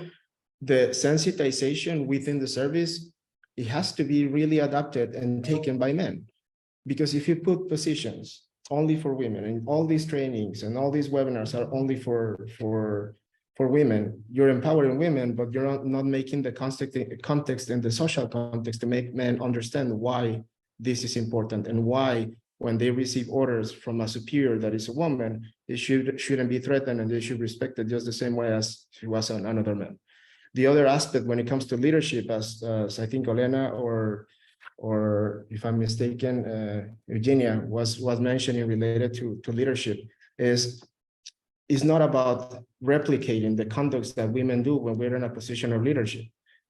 the sensitization within the service, it has to be really adapted and taken by men. Because if you put positions only for women and all these trainings and all these webinars are only for women, you're empowering women, but you're not making the context and the social context to make men understand why this is important and why when they receive orders from a superior that is a woman, they shouldn't be threatened and they should respect it just the same way as she was another man. The other aspect when it comes to leadership, as I think Olena or if I'm mistaken, Eugenia was mentioning related to leadership, is not about replicating the conducts that women do when we're in a position of leadership.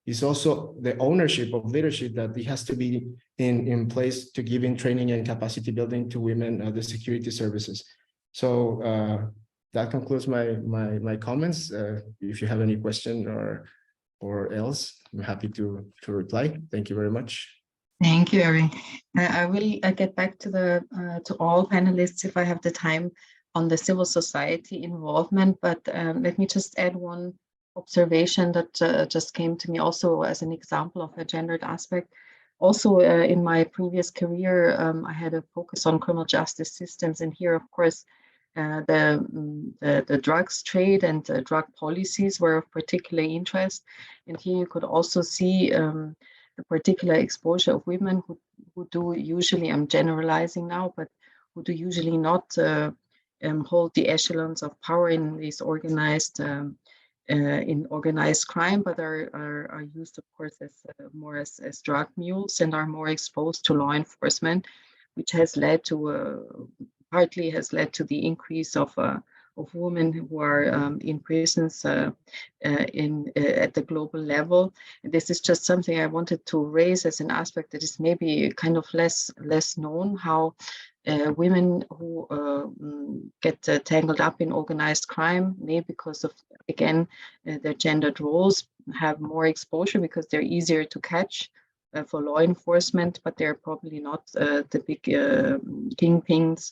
It's also the ownership of leadership that it has to be in place to giving training and capacity building to women at the security services. So that concludes my comments. If you have any question or else, I'm happy to reply. Thank you very much. Thank you, Erin. I will get back to all panelists if I have the time on the civil society involvement, but let me just add one observation that just came to me also as an example of a gendered aspect. Also, in my previous career, I had a focus on criminal justice systems, and here, of course, the drugs trade and drug policies were of particular interest. And here you could also see the particular exposure of women who do usually, I'm generalizing now, but who do usually not hold the echelons of power in these organized crime, but are used, of course, as more as drug mules and are more exposed to law enforcement, which has led to partly has led to the increase of women who are in prisons at the global level. And this is just something I wanted to raise as an aspect that is maybe kind of less known, how women who get tangled up in organized crime, maybe because of, again, their gendered roles, have more exposure because they're easier to catch for law enforcement, but they're probably not the big kingpins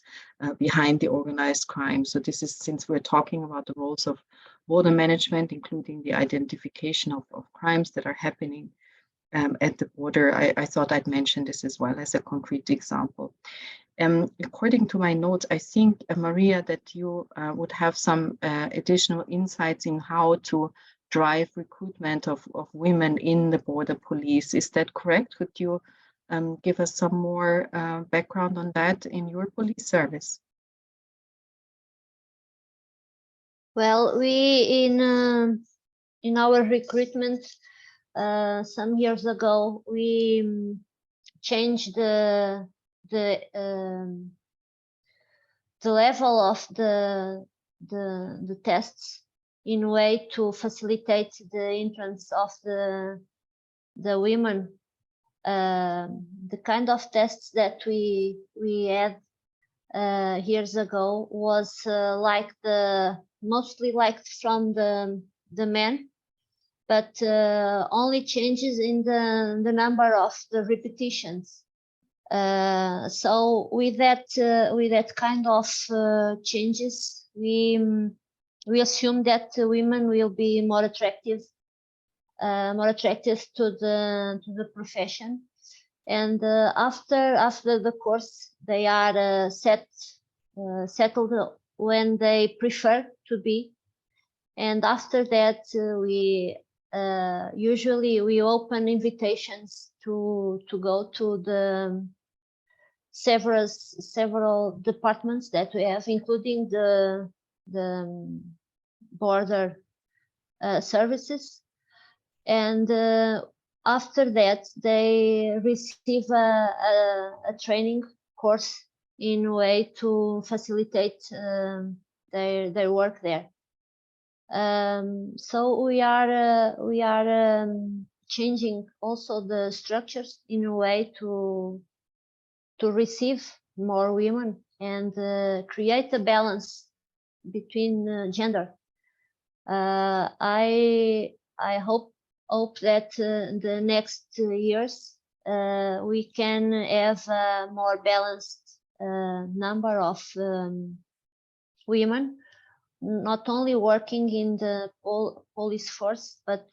behind the organized crime. So this is, since we're talking about the roles of border management, including the identification of crimes that are happening at the border, I thought I'd mention this as well as a concrete example. According to my notes, I think, Maria, that you would have some additional insights in how to drive recruitment of women in the border police. Is that correct? Could you give us some more background on that in your police service? Well, we in our recruitment some years ago, we changed the level of the tests in a way to facilitate the entrance of the women. The kind of tests that we had years ago was mostly liked from the men, but only changes in the number of the repetitions. So with that kind of changes, we assume that women will be more attractive to the profession, and after the course they are settled when they prefer to be, and after that we usually open invitations to go to the several departments that we have, including the border services, and after that they receive a training course in a way to facilitate their work there. So we are changing also the structures in a way to receive more women and create a balance between gender. I hope that the next years we can have a more balanced number of women, not only working in the police force, but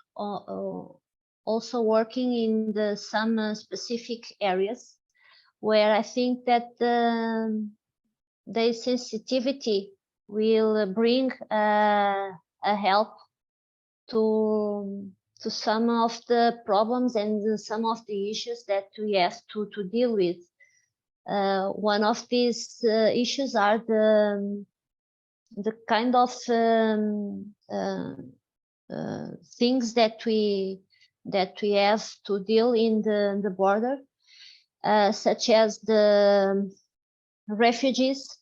also working in some specific areas where I think that the sensitivity will bring a help to some of the problems and some of the issues that we have to deal with. One of these issues are the kind of things that we have to deal in the border, such as the refugees,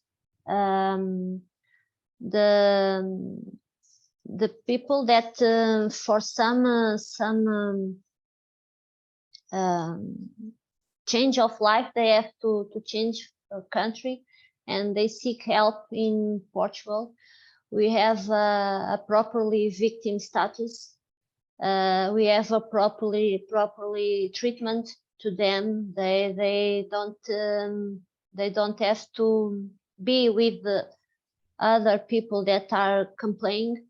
the people that for some change of life they have to change a country and they seek help in Portugal. We have a properly victim status. We have a properly treatment to them. They don't have to be with the other people that are complaining.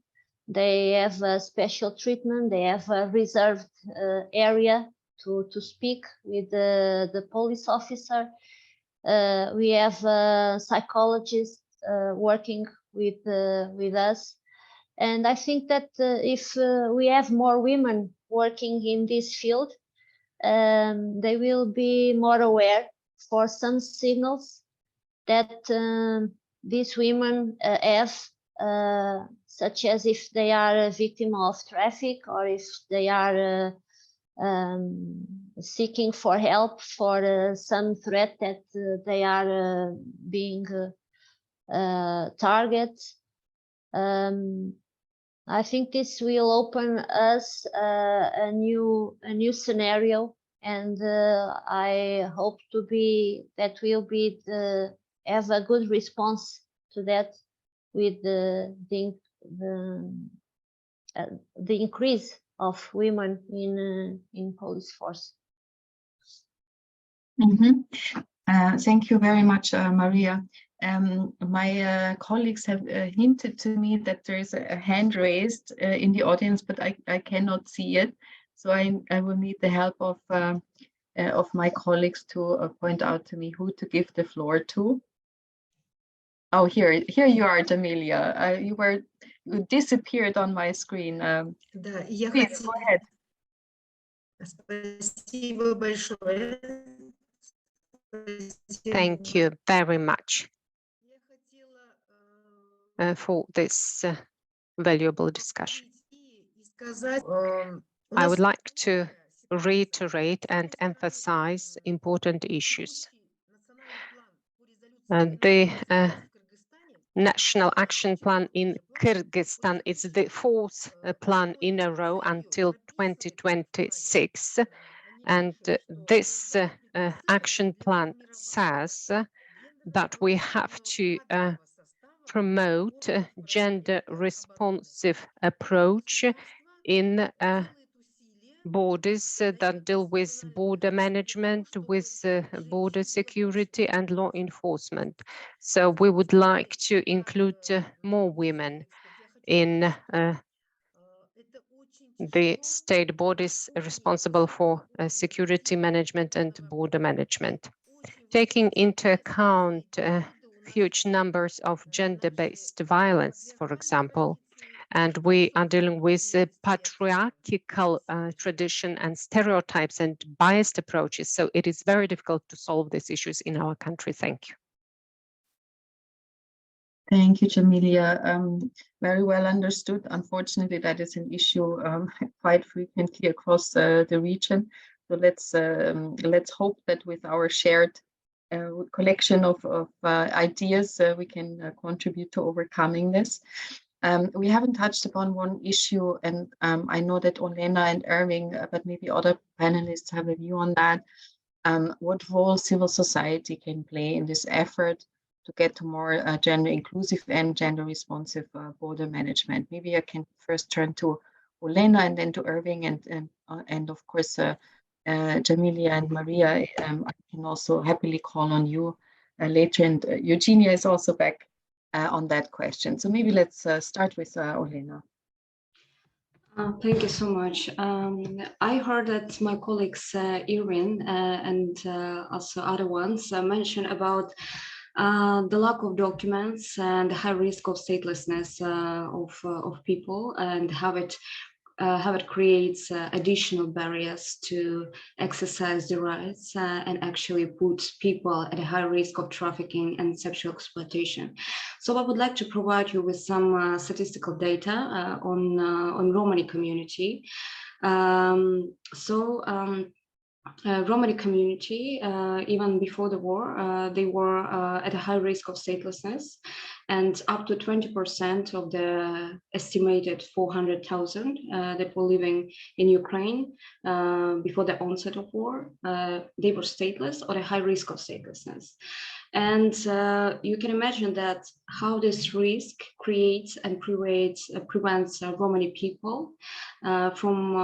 They have a special treatment. They have a reserved area to speak with the police officer. We have a psychologist working with us. And I think that if we have more women working in this field, they will be more aware for some signals that these women have, such as if they are a victim of traffic or if they are seeking for help for some threat that they are being targeted. I think this will open us a new scenario, and I hope that will be have a good response to that with the increase of women in police force. Thank you very much, Maria. My colleagues have hinted to me that there is a hand raised in the audience, but I cannot see it. So I will need the help of my colleagues to point out to me who to give the floor to. Oh, here you are, Djamilya. You disappeared on my screen. Please go ahead. Thank you very much for this valuable discussion. I would like to reiterate and emphasize important issues. The National Action Plan in Kyrgyzstan is the fourth plan in a row until 2026. And this action plan says that we have to promote a gender-responsive approach in borders that deal with border management, with border security and law enforcement. So we would like to include more women in the state bodies responsible for security management and border management. Taking into account huge numbers of gender-based violence, for example, and we are dealing with patriarchal tradition and stereotypes and biased approaches. So it is very difficult to solve these issues in our country. Thank you. Thank you, Djamilya. Very well understood. Unfortunately, that is an issue quite frequently across the region. So let's hope that with our shared collection of ideas, we can contribute to overcoming this. We haven't touched upon one issue, and I know that Olena and Irving, but maybe other panelists have a view on that. What role civil society can play in this effort to get to more gender inclusive and gender responsive border management. Maybe I can first turn to Olena and then to Irving and of course Djamilya and Maria. I can also happily call on you later, and Eugenia is also back on that question. So maybe let's start with Olena. Thank you so much. I heard that my colleagues Irene and also other ones mentioned about the lack of documents and the high risk of statelessness of people, and how it creates additional barriers to exercise the rights and actually puts people at a high risk of trafficking and sexual exploitation. So I would like to provide you with some statistical data on Romani community. Romani community, even before the war, they were at a high risk of statelessness, and up to 20% of the estimated 400,000 that were living in Ukraine before the onset of war, they were stateless or at a high risk of statelessness. And you can imagine that how this risk creates and prevents Romani people from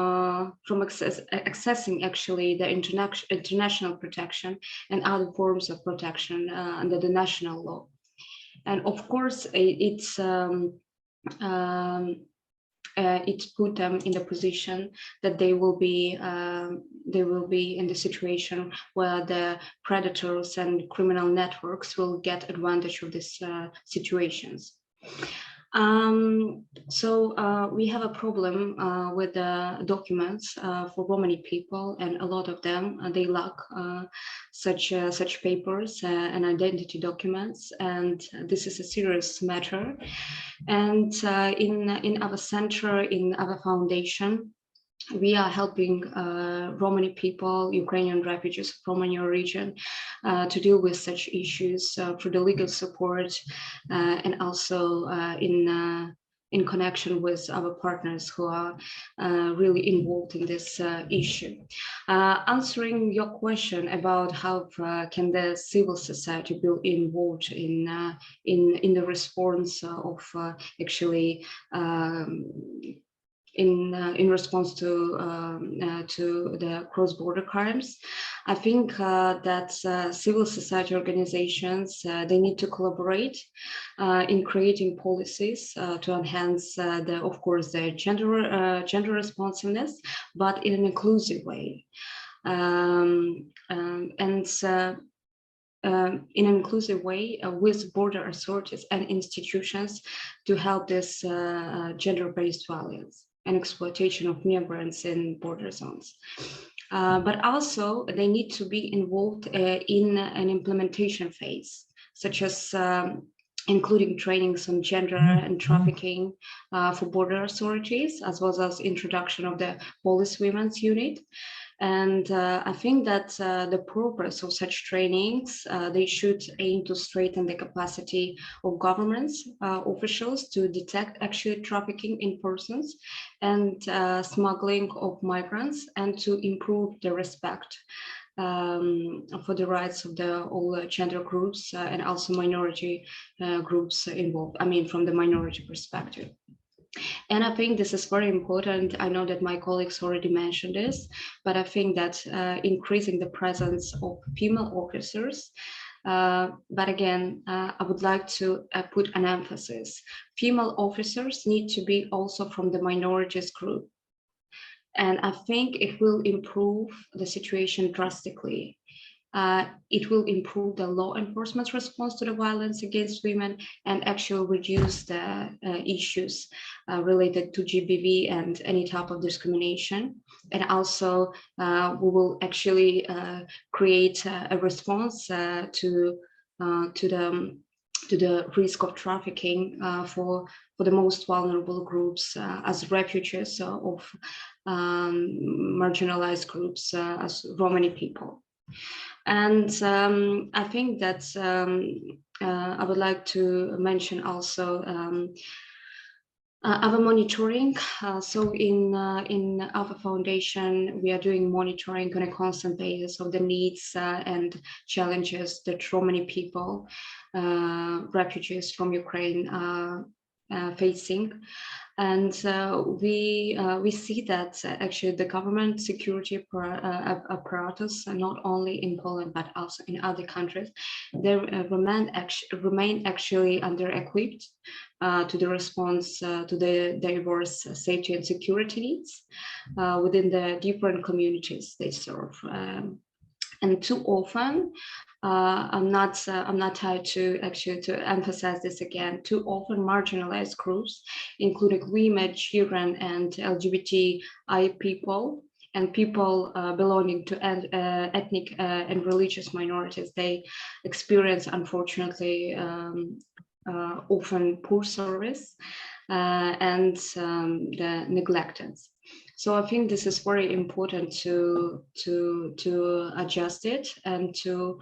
accessing actually the international protection and other forms of protection under the national law. And of course, it put them in the position that they will be in the situation where the predators and criminal networks will get advantage of these situations. We have a problem with the documents for Romani people, and a lot of them they lack such papers and identity documents, and this is a serious matter. And in our center, in our foundation, we are helping Romani people, Ukrainian refugees from Romani origin, to deal with such issues through the legal support and also in connection with our partners who are really involved in this issue. Answering your question about how can the civil society be involved in the response of actually in response to the cross-border crimes, I think that civil society organizations they need to collaborate in creating policies to enhance of course the gender responsiveness, but in an inclusive way. In an inclusive way with border authorities and institutions to help this gender-based violence and exploitation of migrants in border zones. But also they need to be involved in an implementation phase, such as including trainings on gender and trafficking for border authorities, as well as introduction of the police women's unit. And I think that the purpose of such trainings, they should aim to strengthen the capacity of governments, officials to detect actually trafficking in persons and smuggling of migrants, and to improve the respect for the rights of all gender groups and also minority groups involved, I mean, from the minority perspective. And I think this is very important. I know that my colleagues already mentioned this, but I think that increasing the presence of female officers, but again, I would like to put an emphasis. Female officers need to be also from the minorities group. And I think it will improve the situation drastically. It will improve the law enforcement response to the violence against women and actually reduce the issues related to GBV and any type of discrimination. And also we will actually create a response to the risk of trafficking for the most vulnerable groups as refugees of marginalized groups as Romani people. And I think that I would like to mention also Our monitoring. So in our foundation, we are doing monitoring on a constant basis of the needs and challenges that so many people, refugees from Ukraine, are facing. And we see that actually the government security apparatus, not only in Poland but also in other countries, they remain actually under-equipped to the response to the diverse safety and security needs within the different communities they serve. And too often, I'm not tired to emphasize this again. Too often, marginalized groups, including women, children, and LGBTI people, and people belonging to ethnic and religious minorities, they experience, unfortunately, often poor service and the neglected. So I think this is very important to adjust it and to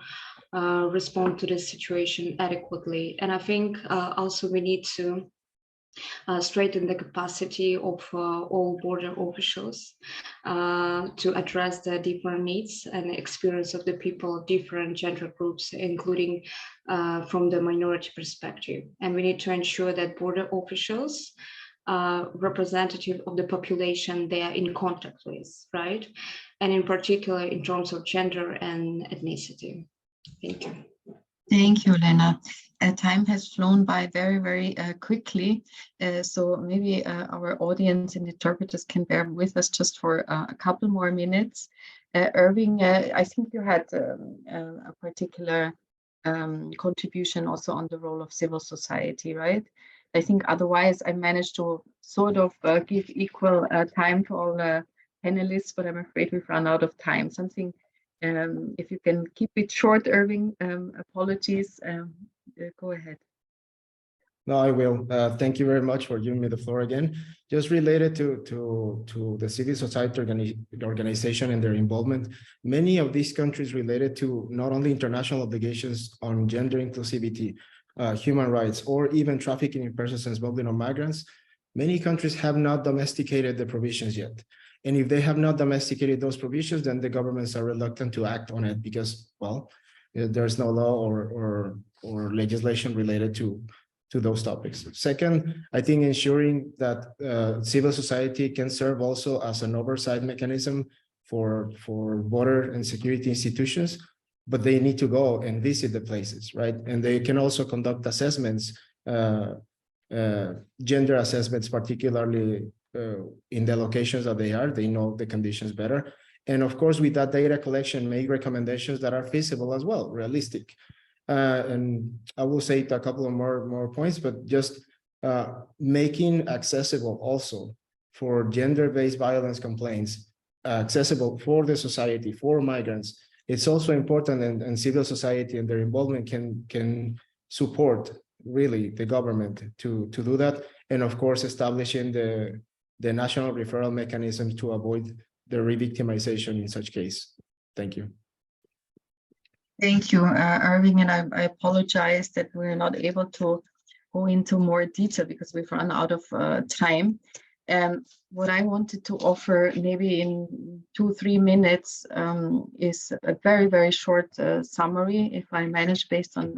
respond to this situation adequately. And I think also we need to strengthen the capacity of all border officials to address the different needs and experience of the people of different gender groups, including from the minority perspective. And we need to ensure that border officials representative of the population they are in contact with, right? And in particular, in terms of gender and ethnicity. Thank you. Thank you, Lena. Time has flown by very, very quickly. So maybe our audience and interpreters can bear with us just for a couple more minutes. Irving, I think you had a particular contribution also on the role of civil society, right? I think otherwise I managed to sort of give equal time to all the panelists, but I'm afraid we've run out of time. Something, if you can keep it short, Irving, apologies, go ahead. No, I will. Thank you very much for giving me the floor again. Just related to the civil society organization and their involvement, many of these countries related to not only international obligations on gender inclusivity, human rights, or even trafficking in persons and smuggling of migrants, many countries have not domesticated the provisions yet. And if they have not domesticated those provisions, then the governments are reluctant to act on it because, well, there's no law or legislation related to those topics. Second, I think ensuring that civil society can serve also as an oversight mechanism for border and security institutions, but they need to go and visit the places, right? And they can also conduct assessments, gender assessments, particularly in the locations that they know the conditions better. And of course, with that data collection, make recommendations that are feasible as well, realistic. And I will say a couple of more points, but just making accessible also for gender-based violence complaints, accessible for the society, for migrants. It's also important, and civil society and their involvement can support really the government to do that. And of course, establishing the national referral mechanisms to avoid the re-victimization in such case. Thank you. Thank you, Irving, and I apologize that we're not able to go into more detail because we've run out of time. What I wanted to offer maybe in 2-3 minutes is a very, very short summary, if I manage, based on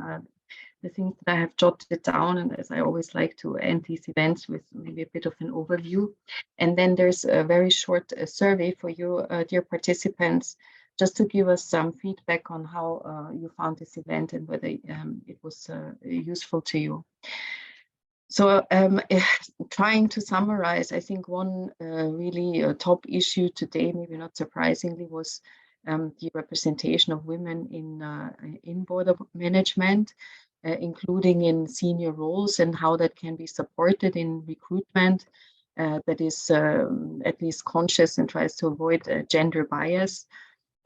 the things that I have jotted down, and as I always like to end these events with maybe a bit of an overview. And then there's a very short survey for you, dear participants, just to give us some feedback on how you found this event and whether it was useful to you. So trying to summarize, I think one really top issue today, maybe not surprisingly, was the representation of women in border management, including in senior roles, and how that can be supported in recruitment that is at least conscious and tries to avoid gender bias,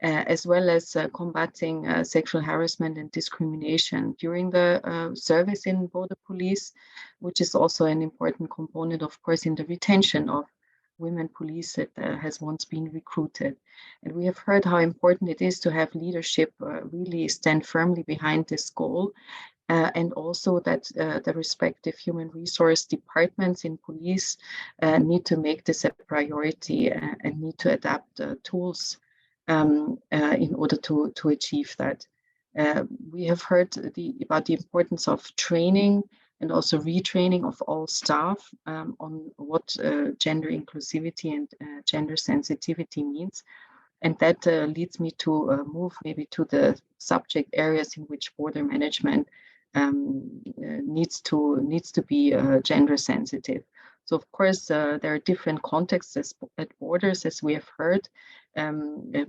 as well as combating sexual harassment and discrimination during the service in border police, which is also an important component, of course, in the retention of women police that has once been recruited. And we have heard how important it is to have leadership really stand firmly behind this goal, and also that the respective human resource departments in police need to make this a priority and need to adapt tools in order to achieve that. We have heard about the importance of training and also retraining of all staff on what gender inclusivity and gender sensitivity means. And that leads me to move maybe to the subject areas in which border management needs to be gender sensitive. So of course, there are different contexts at borders, as we have heard.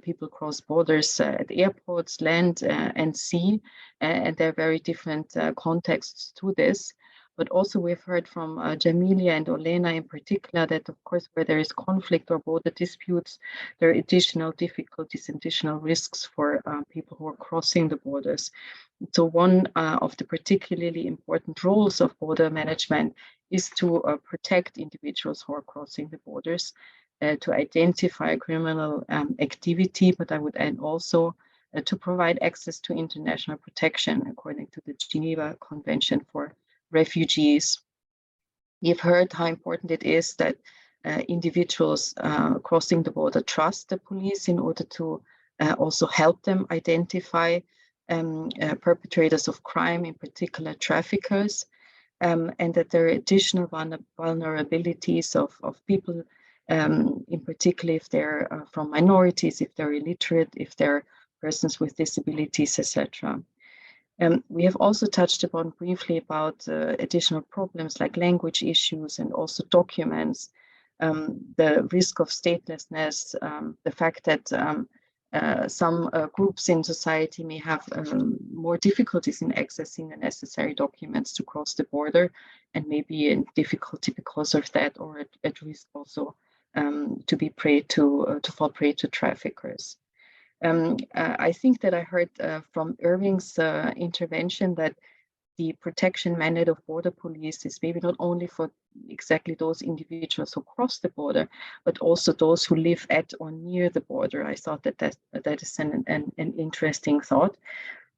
People cross borders at airports, land and sea, and there are very different contexts to this. But also we've heard from Djamilya and Olena in particular that, of course, where there is conflict or border disputes, there are additional difficulties and additional risks for people who are crossing the borders. So one of the particularly important roles of border management is to protect individuals who are crossing the borders, to identify criminal activity, but I would add also to provide access to international protection according to the Geneva Convention for Refugees. You've heard how important it is that individuals crossing the border trust the police in order to also help them identify perpetrators of crime, in particular traffickers, and that there are additional vulnerabilities of people, in particular if they're from minorities, if they're illiterate, if they're persons with disabilities, etc. We have also touched upon briefly about additional problems like language issues and also documents, the risk of statelessness, the fact that some groups in society may have more difficulties in accessing the necessary documents to cross the border, and maybe in difficulty because of that, or at risk also to be prey to fall prey to traffickers. I think that I heard from Irving's intervention that the protection mandate of border police is maybe not only for exactly those individuals who cross the border, but also those who live at or near the border. I thought that is an interesting thought.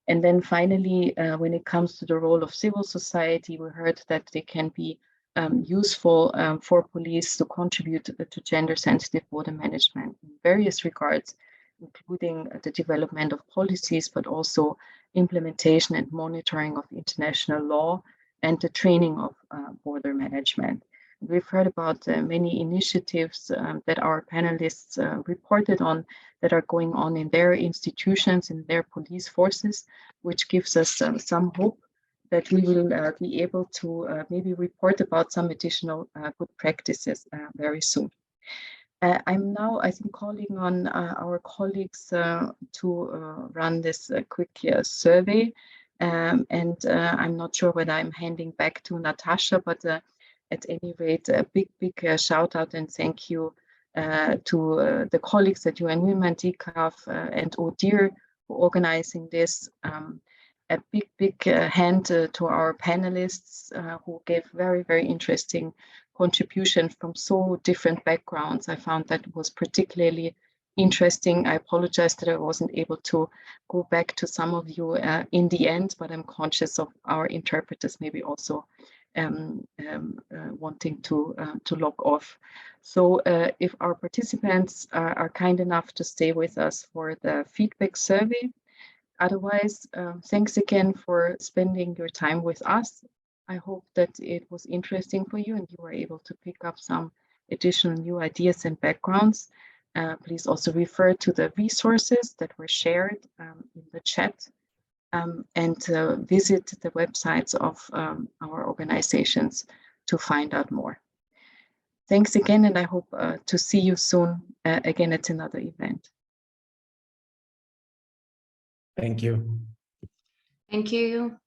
And then finally, when it comes to the role of civil society, we heard that they can be useful for police to contribute to gender-sensitive border management in various regards, including the development of policies, but also implementation and monitoring of international law and the training of border management. We've heard about many initiatives that our panelists reported on that are going on in their institutions, in their police forces, which gives us some hope that we will be able to maybe report about some additional good practices very soon. I'm now, I think, calling on our colleagues to run this quick survey. And I'm not sure whether I'm handing back to Natasha, but at any rate, a big shout out and thank you to the colleagues at UN Women, DCAF, and ODIHR for organizing this. A big hand to our panelists who gave very interesting contribution from so different backgrounds. I found that was particularly interesting. I apologize that I wasn't able to go back to some of you in the end, but I'm conscious of our interpreters maybe also wanting to log off. So if our participants are kind enough to stay with us for the feedback survey. Otherwise, thanks again for spending your time with us. I hope that it was interesting for you and you were able to pick up some additional new ideas and backgrounds. Please also refer to the resources that were shared in the chat and visit the websites of our organizations to find out more. Thanks again, and I hope to see you soon again at another event. Thank you. Thank you.